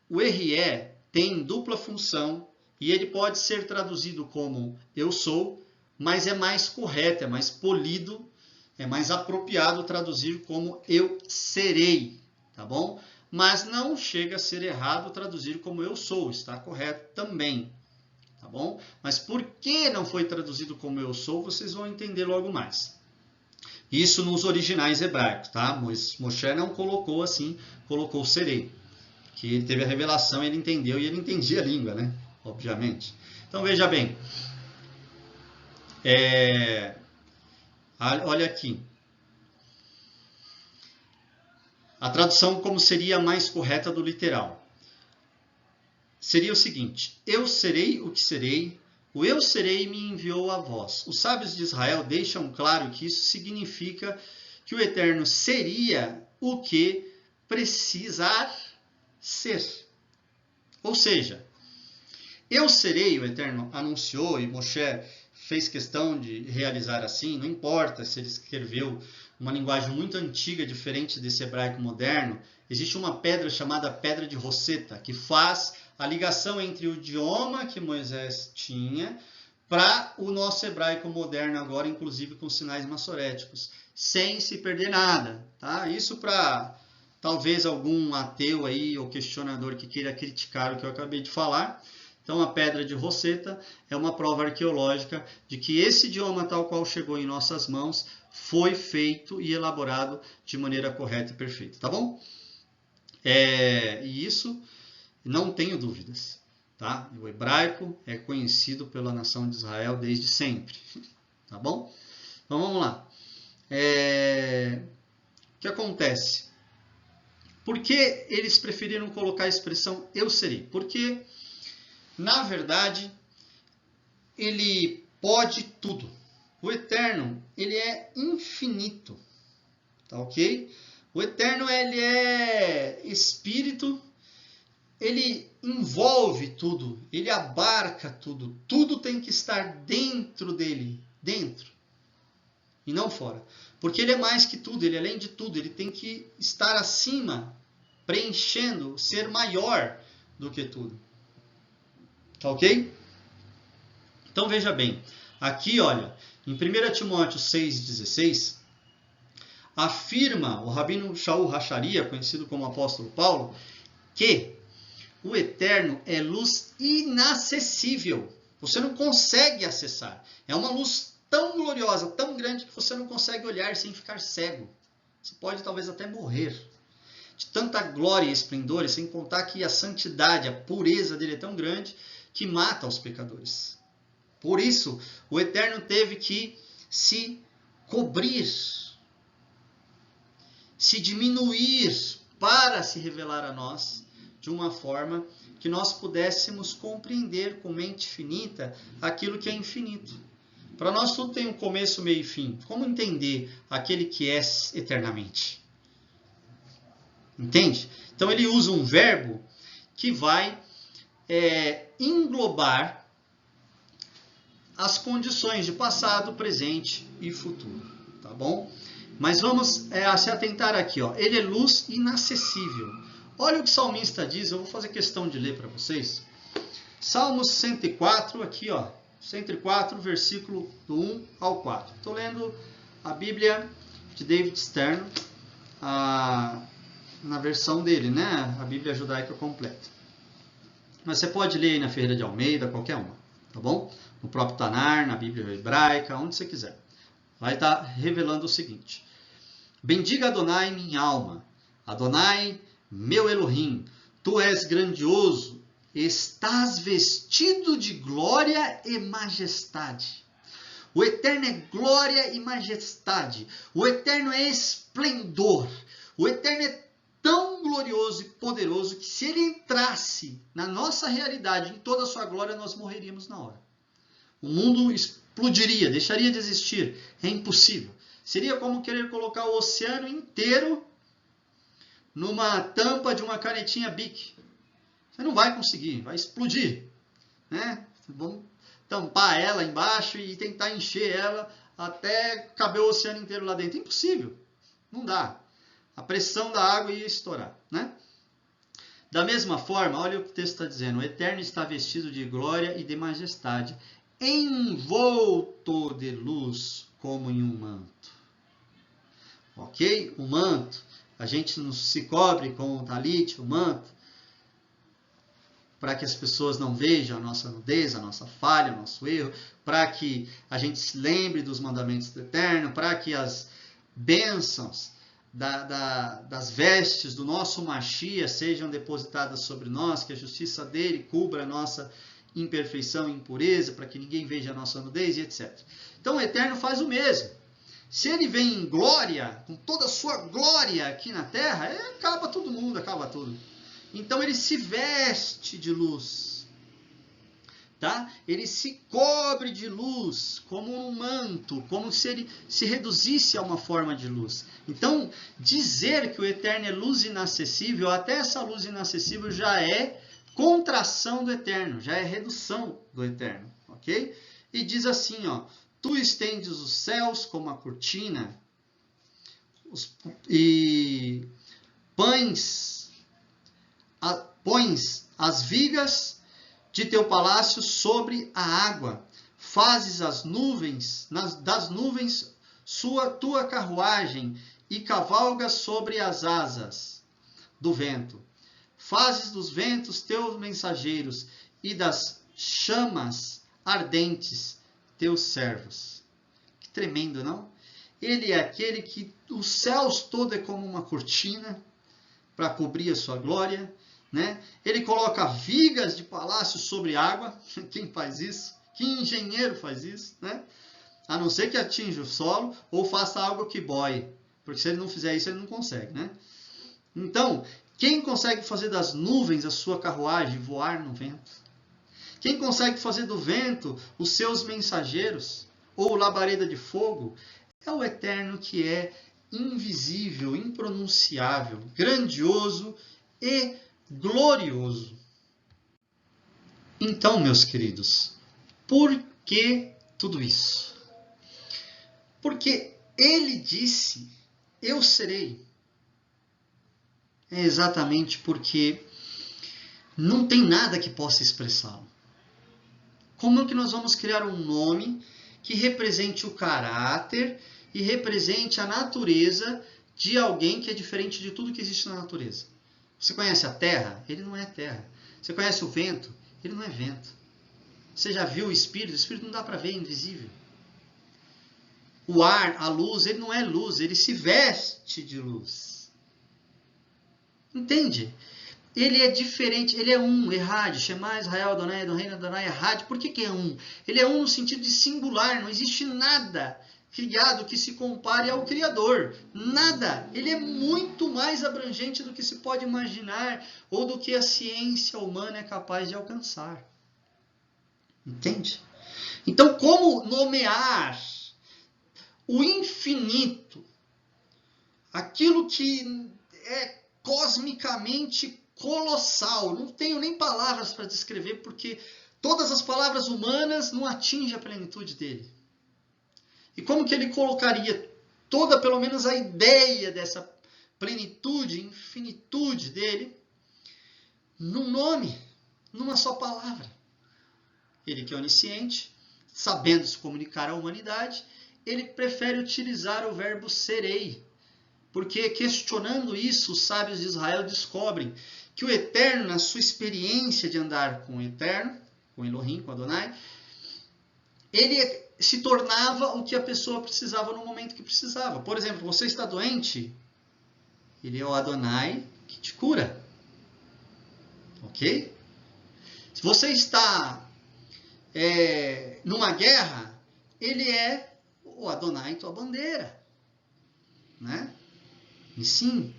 o Erie tem dupla função e ele pode ser traduzido como Eu sou, mas é mais correto, é mais polido, é mais apropriado traduzir como Eu serei, tá bom? Mas não chega a ser errado traduzir como Eu sou, está correto também, tá bom? Mas por que não foi traduzido como Eu sou, vocês vão entender logo mais. Isso nos originais hebraicos, tá? Moshe não colocou assim, colocou serei. Que ele teve a revelação, ele entendeu e ele entendia a língua, né? Obviamente. Então veja bem. Olha aqui. A tradução como seria a mais correta do literal. Seria o seguinte: Eu serei o que serei, o Eu serei me enviou a vós. Os sábios de Israel deixam claro que isso significa que o Eterno seria o que precisar ser. Ou seja, Eu serei, o Eterno anunciou, e Moshe fez questão de realizar assim, não importa se ele escreveu uma linguagem muito antiga, diferente desse hebraico moderno, existe uma pedra chamada Pedra de Roseta, que faz a ligação entre o idioma que Moisés tinha para o nosso hebraico moderno agora, inclusive com sinais massoréticos, sem se perder nada. Tá? Isso para talvez algum ateu aí ou questionador que queira criticar o que eu acabei de falar. Então, a Pedra de Roseta é uma prova arqueológica de que esse idioma tal qual chegou em nossas mãos foi feito e elaborado de maneira correta e perfeita, tá bom? E isso, não tenho dúvidas, tá? O hebraico é conhecido pela nação de Israel desde sempre, tá bom? Então, vamos lá. O que acontece? Por que eles preferiram colocar a expressão eu serei? Porque, na verdade, ele pode tudo. O Eterno, ele é infinito. Tá ok? O Eterno, ele é espírito, ele envolve tudo, ele abarca tudo. Tudo tem que estar dentro dele, dentro, e não fora. Porque ele é mais que tudo, ele é além de tudo, ele tem que estar acima, preenchendo, ser maior do que tudo. Tá ok? Então veja bem, aqui olha, em 1 Timóteo 6,16, afirma o Rabino Shaul Hacharia, conhecido como apóstolo Paulo, que o Eterno é luz inacessível. Você não consegue acessar. É uma luz tão gloriosa, tão grande, que você não consegue olhar sem ficar cego. Você pode talvez até morrer de tanta glória e esplendor, e sem contar que a santidade, a pureza dele é tão grande que mata os pecadores. Por isso, o Eterno teve que se cobrir, se diminuir para se revelar a nós de uma forma que nós pudéssemos compreender com mente finita aquilo que é infinito. Para nós tudo tem um começo, meio e fim. Como entender aquele que é eternamente? Entende? Então ele usa um verbo que vai englobar as condições de passado, presente e futuro. Tá bom? Mas vamos se atentar aqui. Ó. Ele é luz inacessível. Olha o que o salmista diz. Eu vou fazer questão de ler para vocês. Salmos 104, aqui, ó. 104, versículo do 1 ao 4. Estou lendo a Bíblia de David Stern, na versão dele, né? A Bíblia Judaica Completa. Mas você pode ler aí na Ferreira de Almeida, qualquer uma, tá bom? No próprio Tanar, na Bíblia Hebraica, onde você quiser. Vai estar revelando o seguinte. Bendiga Adonai, minha alma. Adonai, meu Elohim. Tu és grandioso. Estás vestido de glória e majestade. O Eterno é glória e majestade. O Eterno é esplendor. O Eterno é tão glorioso e poderoso que se ele entrasse na nossa realidade, em toda a sua glória, nós morreríamos na hora. O mundo explodiria, deixaria de existir. É impossível. Seria como querer colocar o oceano inteiro numa tampa de uma canetinha Bic. Você não vai conseguir, vai explodir. Né? Vamos tampar ela embaixo e tentar encher ela até caber o oceano inteiro lá dentro. Impossível. Não dá. A pressão da água ia estourar. Né? Da mesma forma, olha o que o texto está dizendo. O Eterno está vestido de glória e de majestade, envolto de luz como em um manto. Ok? O manto. A gente não se cobre com o talit, o manto, para que as pessoas não vejam a nossa nudez, a nossa falha, o nosso erro, para que a gente se lembre dos mandamentos do Eterno, para que as bênçãos das vestes do nosso Mashiach sejam depositadas sobre nós, que a justiça dele cubra a nossa imperfeição e impureza, para que ninguém veja a nossa nudez e etc. Então o Eterno faz o mesmo. Se ele vem em glória, com toda a sua glória aqui na terra, acaba todo mundo, acaba tudo. Então ele se veste de luz, tá? Ele se cobre de luz, como um manto, como se ele se reduzisse a uma forma de luz. Então, dizer que o Eterno é luz inacessível, até essa luz inacessível já é contração do Eterno, já é redução do Eterno, ok? E diz assim, ó, tu estendes os céus como a cortina, e pões as vigas de teu palácio sobre a água, fazes as nuvens, das nuvens tua carruagem, e cavalgas sobre as asas do vento. Fazes dos ventos teus mensageiros, e das chamas ardentes teus servos. Que tremendo, não? Ele é aquele que os céus todo é como uma cortina para cobrir a sua glória, né? Ele coloca vigas de palácio sobre água. Quem faz isso? Que engenheiro faz isso, né? A não ser que atinja o solo ou faça algo que boie, porque se ele não fizer isso, ele não consegue, né? Então, quem consegue fazer das nuvens a sua carruagem voar no vento? Quem consegue fazer do vento os seus mensageiros, ou labareda de fogo, é o Eterno, que é invisível, impronunciável, grandioso e glorioso. Então, meus queridos, por que tudo isso? Porque ele disse, eu serei. É exatamente porque não tem nada que possa expressá-lo. Como é que nós vamos criar um nome que represente o caráter e represente a natureza de alguém que é diferente de tudo que existe na natureza? Você conhece a terra? Ele não é terra. Você conhece o vento? Ele não é vento. Você já viu o espírito? O espírito não dá para ver, é invisível. O ar, a luz, ele não é luz, ele se veste de luz. Entende? Ele é diferente, ele é um, Errad, Shema Israel, Adonai, Adonai, Adonai, Errad. Por que é um? Ele é um no sentido de singular, não existe nada criado que se compare ao Criador. Nada. Ele é muito mais abrangente do que se pode imaginar ou do que a ciência humana é capaz de alcançar. Entende? Então, como nomear o infinito, aquilo que é cosmicamente colossal? Não tenho nem palavras para descrever, porque todas as palavras humanas não atingem a plenitude dele. E como que ele colocaria toda, pelo menos a ideia dessa plenitude, infinitude dele, num nome, numa só palavra? Ele que é onisciente, sabendo se comunicar à humanidade, ele prefere utilizar o verbo serei. Porque questionando isso, os sábios de Israel descobrem que o Eterno, na sua experiência de andar com o Eterno, com Elohim, com Adonai, ele se tornava o que a pessoa precisava no momento que precisava. Por exemplo, você está doente, ele é o Adonai que te cura. Ok? Se você está numa guerra, ele é o Adonai, tua bandeira. Né? Sim.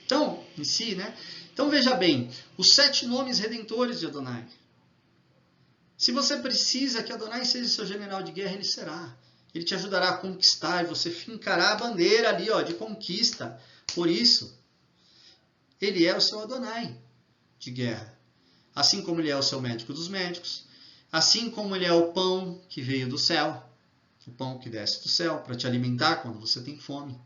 Então, em si, né? Então veja bem, os 7 nomes redentores de Adonai. Se você precisa que Adonai seja seu general de guerra, ele será. Ele te ajudará a conquistar e você fincará a bandeira ali, ó, de conquista. Por isso, ele é o seu Adonai de guerra. Assim como ele é o seu médico dos médicos, assim como ele é o pão que veio do céu, o pão que desce do céu para te alimentar quando você tem fome.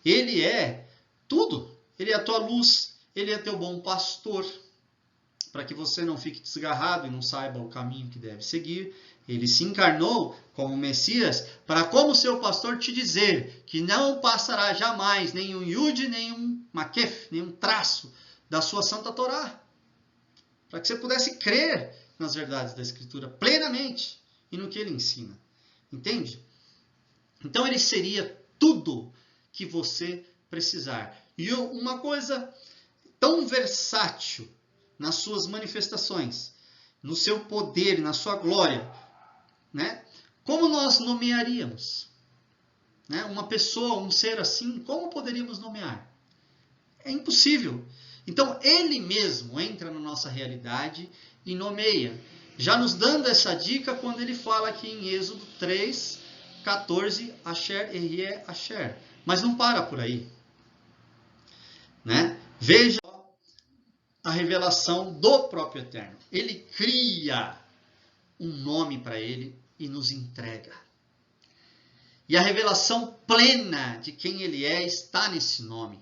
Ele é tudo. Ele é a tua luz, ele é teu bom pastor, para que você não fique desgarrado e não saiba o caminho que deve seguir. Ele se encarnou como Messias para, como seu pastor, te dizer que não passará jamais nenhum Yud, nenhum Makef, nenhum traço da sua Santa Torá. Para que você pudesse crer nas verdades da Escritura plenamente e no que ele ensina. Entende? Então ele seria tudo que você precisar. E uma coisa tão versátil nas suas manifestações, no seu poder, na sua glória, né? Como nós nomearíamos? Né? Uma pessoa, um ser assim, como poderíamos nomear? É impossível. Então, ele mesmo entra na nossa realidade e nomeia. Já nos dando essa dica quando ele fala aqui em Êxodo 3, 14, Asher, Erie, Asher. Mas não para por aí. Né? Veja a revelação do próprio Eterno. Ele cria um nome para ele e nos entrega. E a revelação plena de quem ele é está nesse nome.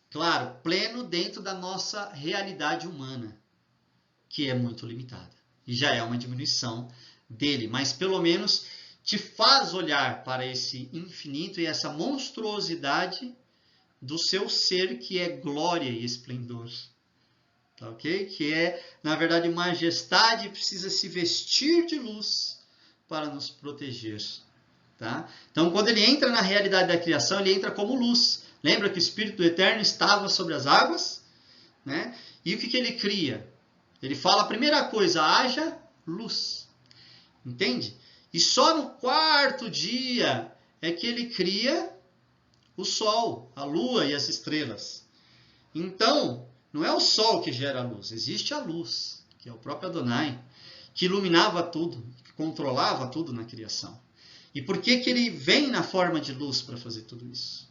Claro, pleno dentro da nossa realidade humana, que é muito limitada. E já é uma diminuição dele, mas pelo menos te faz olhar para esse infinito e essa monstruosidade do seu ser, que é glória e esplendor. Tá, ok? Que é, na verdade, majestade, e precisa se vestir de luz para nos proteger. Tá? Então, quando ele entra na realidade da criação, ele entra como luz. Lembra que o Espírito do Eterno estava sobre as águas? Né? E o que ele cria? Ele fala a primeira coisa, haja luz. Entende? E só no 4º dia é que ele cria o sol, a lua e as estrelas. Então, não é o sol que gera a luz, existe a luz que é o próprio Adonai, que iluminava tudo, que controlava tudo na criação. E por que ele vem na forma de luz para fazer tudo isso?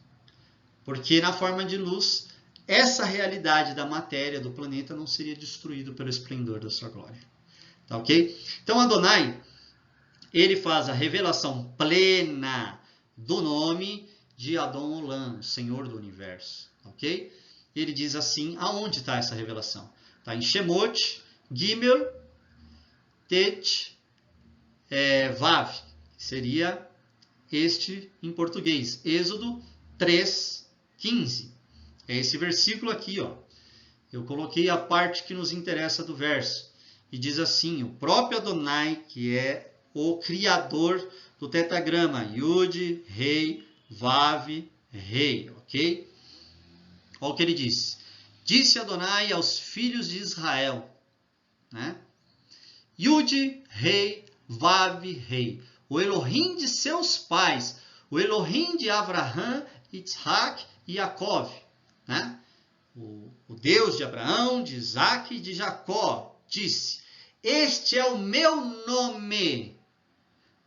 Porque na forma de luz, essa realidade da matéria do planeta não seria destruído pelo esplendor da sua glória. Tá ok? Então Adonai, ele faz a revelação plena do nome de Adon Olam, Senhor do Universo. Ok? Ele diz assim, aonde está essa revelação? Está em Shemot, Gimel, Tet, Vav, que seria este em português. Êxodo 3:15. É esse versículo aqui, ó. Eu coloquei a parte que nos interessa do verso. E diz assim, o próprio Adonai, que é o criador do tetragrama, Yud, Rei, Vav, Rei, ok? Olha o que ele diz. Disse Adonai aos filhos de Israel, né? Yud, Rei, Vav, Rei. O Elohim de seus pais, o Elohim de Abraham, Isaac e Jacó, né? O Deus de Abraão, de Isaac e de Jacó, disse, este é o meu nome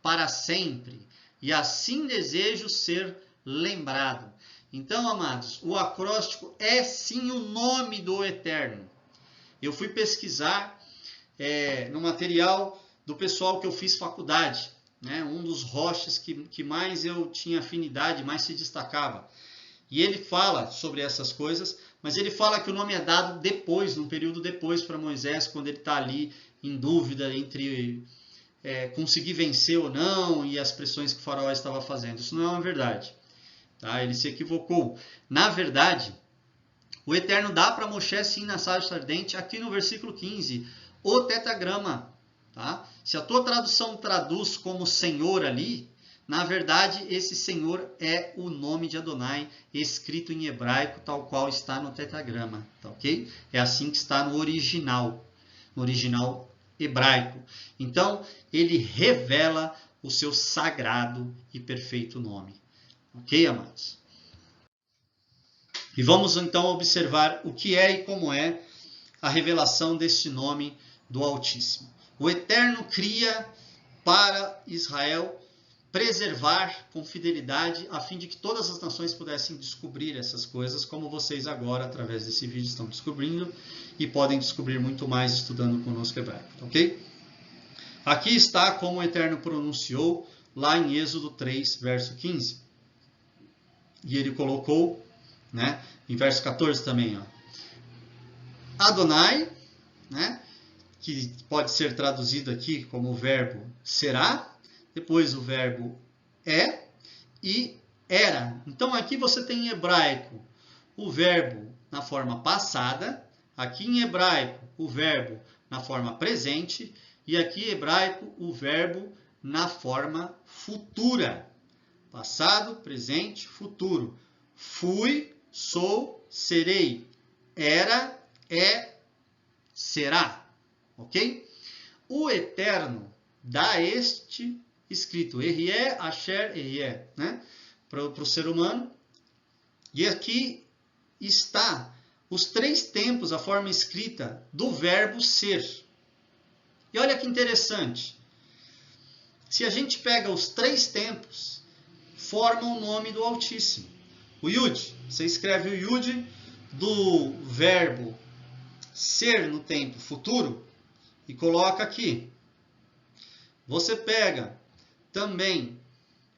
para sempre, e assim desejo ser lembrado. Então, amados, o acróstico é sim o nome do Eterno. Eu fui pesquisar no material do pessoal que eu fiz faculdade, né? Um dos roches que mais eu tinha afinidade, mais se destacava. E ele fala sobre essas coisas, mas ele fala que o nome é dado depois, num período depois para Moisés, quando ele está ali em dúvida entre conseguir vencer ou não e as pressões que o faraó estava fazendo. Isso não é uma verdade. Tá? Ele se equivocou. Na verdade, o Eterno dá para Moshe, sim, na sarça ardente, aqui no versículo 15, o tetragrama. Tá? Se a tua tradução traduz como Senhor ali, na verdade, esse Senhor é o nome de Adonai, escrito em hebraico, tal qual está no tetragrama. Tá, ok? É assim que está no original hebraico. Então, ele revela o seu sagrado e perfeito nome. Ok, amados? E vamos então observar o que é e como é a revelação deste nome do Altíssimo. O Eterno cria para Israel preservar com fidelidade, a fim de que todas as nações pudessem descobrir essas coisas, como vocês agora, através desse vídeo, estão descobrindo, e podem descobrir muito mais estudando conosco hebraico, ok? Aqui está como o Eterno pronunciou, lá em Êxodo 3, verso 15. E ele colocou, né, em verso 14 também, ó, Adonai, né, que pode ser traduzido aqui como o verbo será, depois o verbo é e era. Então aqui você tem em hebraico o verbo na forma passada, aqui em hebraico o verbo na forma presente e aqui em hebraico o verbo na forma futura. Passado, presente, futuro. Fui, sou, serei. Era, é, será. Ok? O Eterno dá este escrito Erie, Asher, Erie, né? Para o ser humano. E aqui está os 3 tempos, a forma escrita do verbo ser. E olha que interessante. Se a gente pega os 3 tempos, formam o nome do Altíssimo. O Yud, você escreve o Yud do verbo ser no tempo futuro e coloca aqui. Você pega também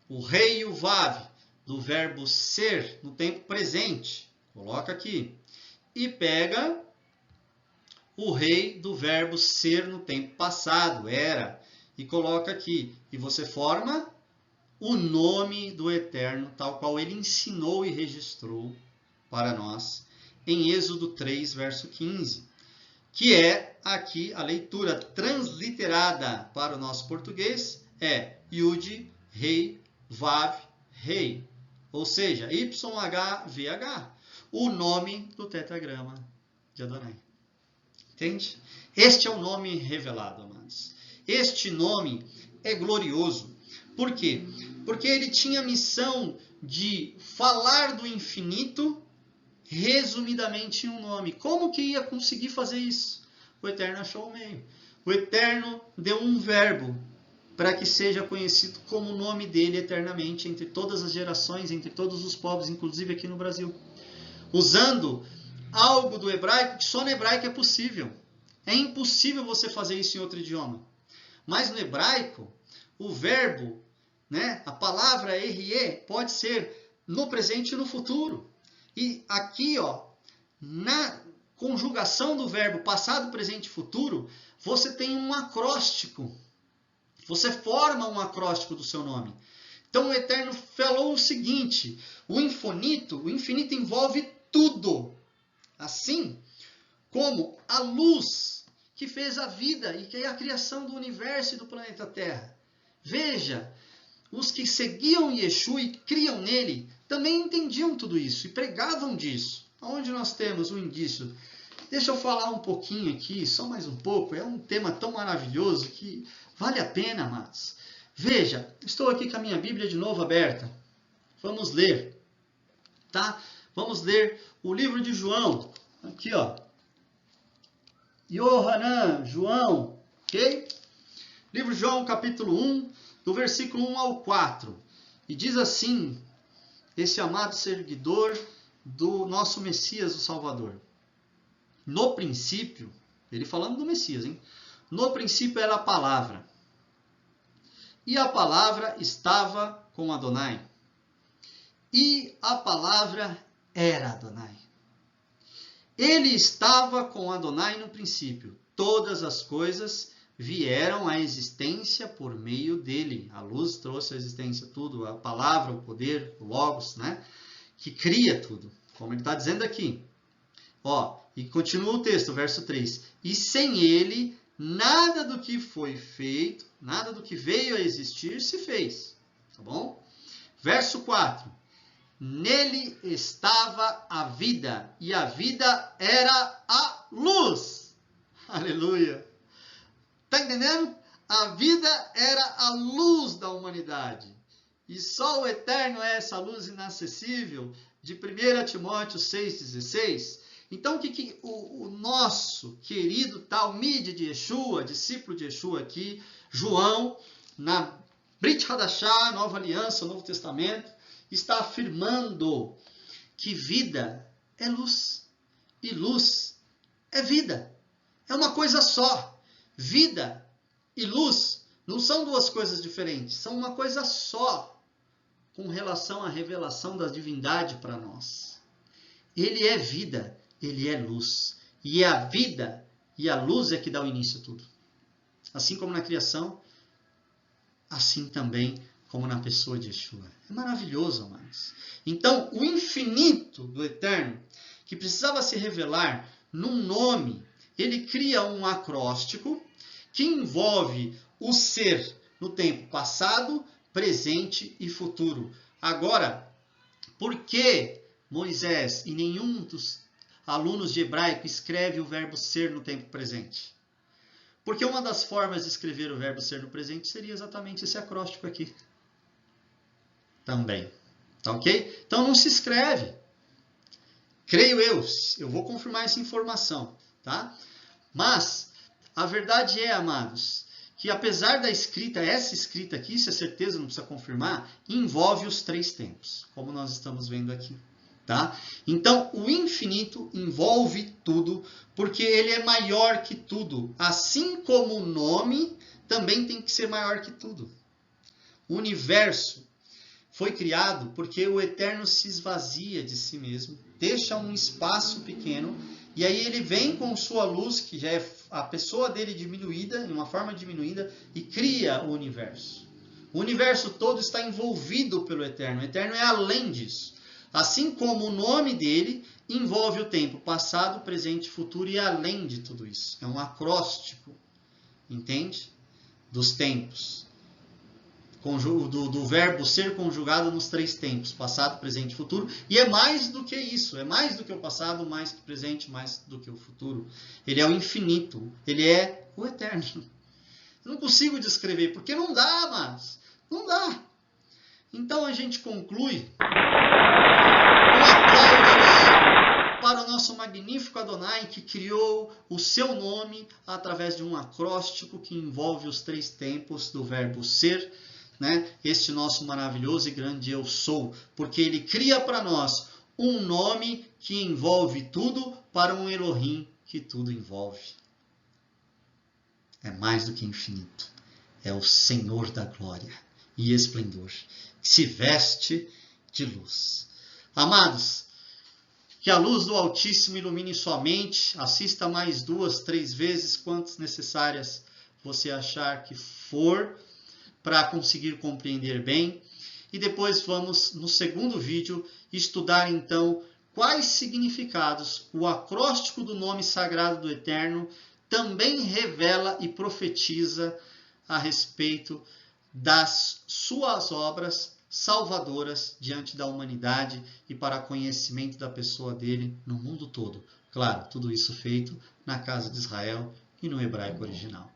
o Rei e o Vav do verbo ser no tempo presente, coloca aqui. E pega o Rei do verbo ser no tempo passado, era, e coloca aqui. E você forma o nome do Eterno, tal qual ele ensinou e registrou para nós em Êxodo 3, verso 15, que é aqui a leitura transliterada para o nosso português, é Yud, Rei, Vav, Rei, ou seja, YHVH, o nome do tetragrama de Adonai. Entende? Este é o nome revelado, amados. Este nome é glorioso. Por quê? Porque ele tinha a missão de falar do infinito resumidamente em um nome. Como que ia conseguir fazer isso? o Eterno achou o meio. O Eterno deu um verbo para que seja conhecido como o nome dele eternamente, entre todas as gerações, entre todos os povos, inclusive aqui no Brasil. Usando algo do hebraico que só no hebraico é possível. É impossível você fazer isso em outro idioma. Mas no hebraico, o verbo, né, a palavra RE pode ser no presente e no futuro. E aqui, ó, na conjugação do verbo passado, presente e futuro, você tem um acróstico. Você forma um acróstico do seu nome. Então o Eterno falou o seguinte: o infinito envolve tudo. Assim como a luz que fez a vida e que é a criação do universo e do planeta Terra. Veja, os que seguiam Yeshua e criam nele também entendiam tudo isso e pregavam disso. Onde nós temos um indício? Deixa eu falar um pouquinho aqui, só mais um pouco. É um tema tão maravilhoso que vale a pena, amados. Veja, estou aqui com a minha Bíblia de novo aberta. Vamos ler, tá? Vamos ler o livro de João. Aqui, ó. Yohanan, João, ok? Livro de João, capítulo 1, do versículo 1 ao 4. E diz assim, esse amado seguidor do nosso Messias, o Salvador. No princípio, ele falando do Messias, hein? No princípio era a palavra. E a palavra estava com Adonai. E a palavra era Adonai. Ele estava com Adonai no princípio. Todas as coisas vieram à existência por meio dele. A luz trouxe à existência tudo. A palavra, o poder, o Logos, né? Que cria tudo. Como ele está dizendo aqui. Ó, e continua o texto, verso 3. E sem ele, nada do que foi feito, nada do que veio a existir se fez. Tá bom? Verso 4. Nele estava a vida, e a vida era a luz. Aleluia. Tá entendendo? A vida era a luz da humanidade. E só o Eterno é essa luz inacessível de 1 Timóteo 6,16. Então, o que o nosso querido Talmide de Yeshua, discípulo de Yeshua aqui, João, na Brit Hadashah, Nova Aliança, Novo Testamento, está afirmando que vida é luz e luz é vida. É uma coisa só. Vida e luz não são duas coisas diferentes, são uma coisa só com relação à revelação da divindade para nós. Ele é vida, ele é luz. E é a vida e a luz é que dá o início a tudo. Assim como na criação, assim também como na pessoa de Yeshua. É maravilhoso, amados. Então, o infinito do Eterno, que precisava se revelar num nome, ele cria um acróstico que envolve o ser no tempo passado, presente e futuro. Agora, por que Moisés e nenhum dos alunos de hebraico escreve o verbo ser no tempo presente? Porque uma das formas de escrever o verbo ser no presente seria exatamente esse acróstico aqui. Também. Tá ok? Então não se escreve. Creio eu vou confirmar essa informação. Tá? Mas a verdade é, amados, que apesar da escrita, essa escrita aqui, isso é certeza, não precisa confirmar, envolve os três tempos, como nós estamos vendo aqui. Tá? Então, o infinito envolve tudo, porque ele é maior que tudo. Assim como o nome também tem que ser maior que tudo. O universo foi criado porque o Eterno se esvazia de si mesmo, deixa um espaço pequeno, e aí ele vem com sua luz, que já é a pessoa dele diminuída, em uma forma diminuída, e cria o universo. O universo todo está envolvido pelo Eterno. O Eterno é além disso. Assim como o nome dele envolve o tempo passado, presente e futuro, e além de tudo isso. É um acróstico, entende? Dos tempos. Do verbo ser conjugado nos três tempos, passado, presente e futuro. E é mais do que isso. É mais do que o passado, mais que o presente, mais do que o futuro. Ele é o infinito. Ele é o eterno. Eu não consigo descrever, porque não dá, mas não dá. Então a gente conclui com aplausos para o nosso magnífico Adonai, que criou o seu nome através de um acróstico que envolve os 3 tempos do verbo ser, né? Este nosso maravilhoso e grande eu sou, porque ele cria para nós um nome que envolve tudo para um Elohim que tudo envolve. É mais do que infinito. É o Senhor da glória e esplendor, que se veste de luz. Amados, que a luz do Altíssimo ilumine sua mente. Assista mais 2, 3 vezes, quantas necessárias você achar que for, para conseguir compreender bem. E depois vamos, no segundo vídeo, estudar então quais significados o acróstico do nome sagrado do Eterno também revela e profetiza a respeito das suas obras salvadoras diante da humanidade e para conhecimento da pessoa dele no mundo todo. Claro, tudo isso feito na casa de Israel e no hebraico original.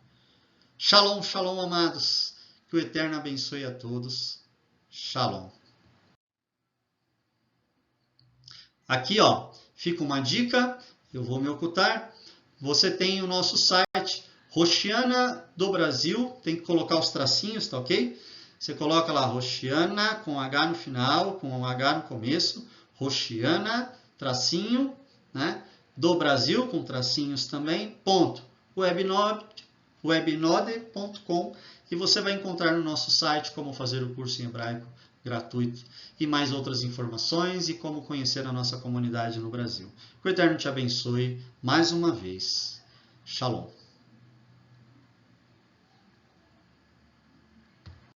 Shalom, shalom, amados. Que o Eterno abençoe a todos. Shalom. Aqui, ó, fica uma dica. Eu vou me ocultar. Você tem o nosso site, Roxiana do Brasil. Tem que colocar os tracinhos, tá ok? Você coloca lá Roxiana com H no final, com um H no começo. Roxiana, tracinho, né? Do Brasil, com tracinhos também, ponto. Webnode.com, e você vai encontrar no nosso site como fazer o curso em hebraico gratuito e mais outras informações e como conhecer a nossa comunidade no Brasil. Que o Eterno te abençoe mais uma vez. Shalom.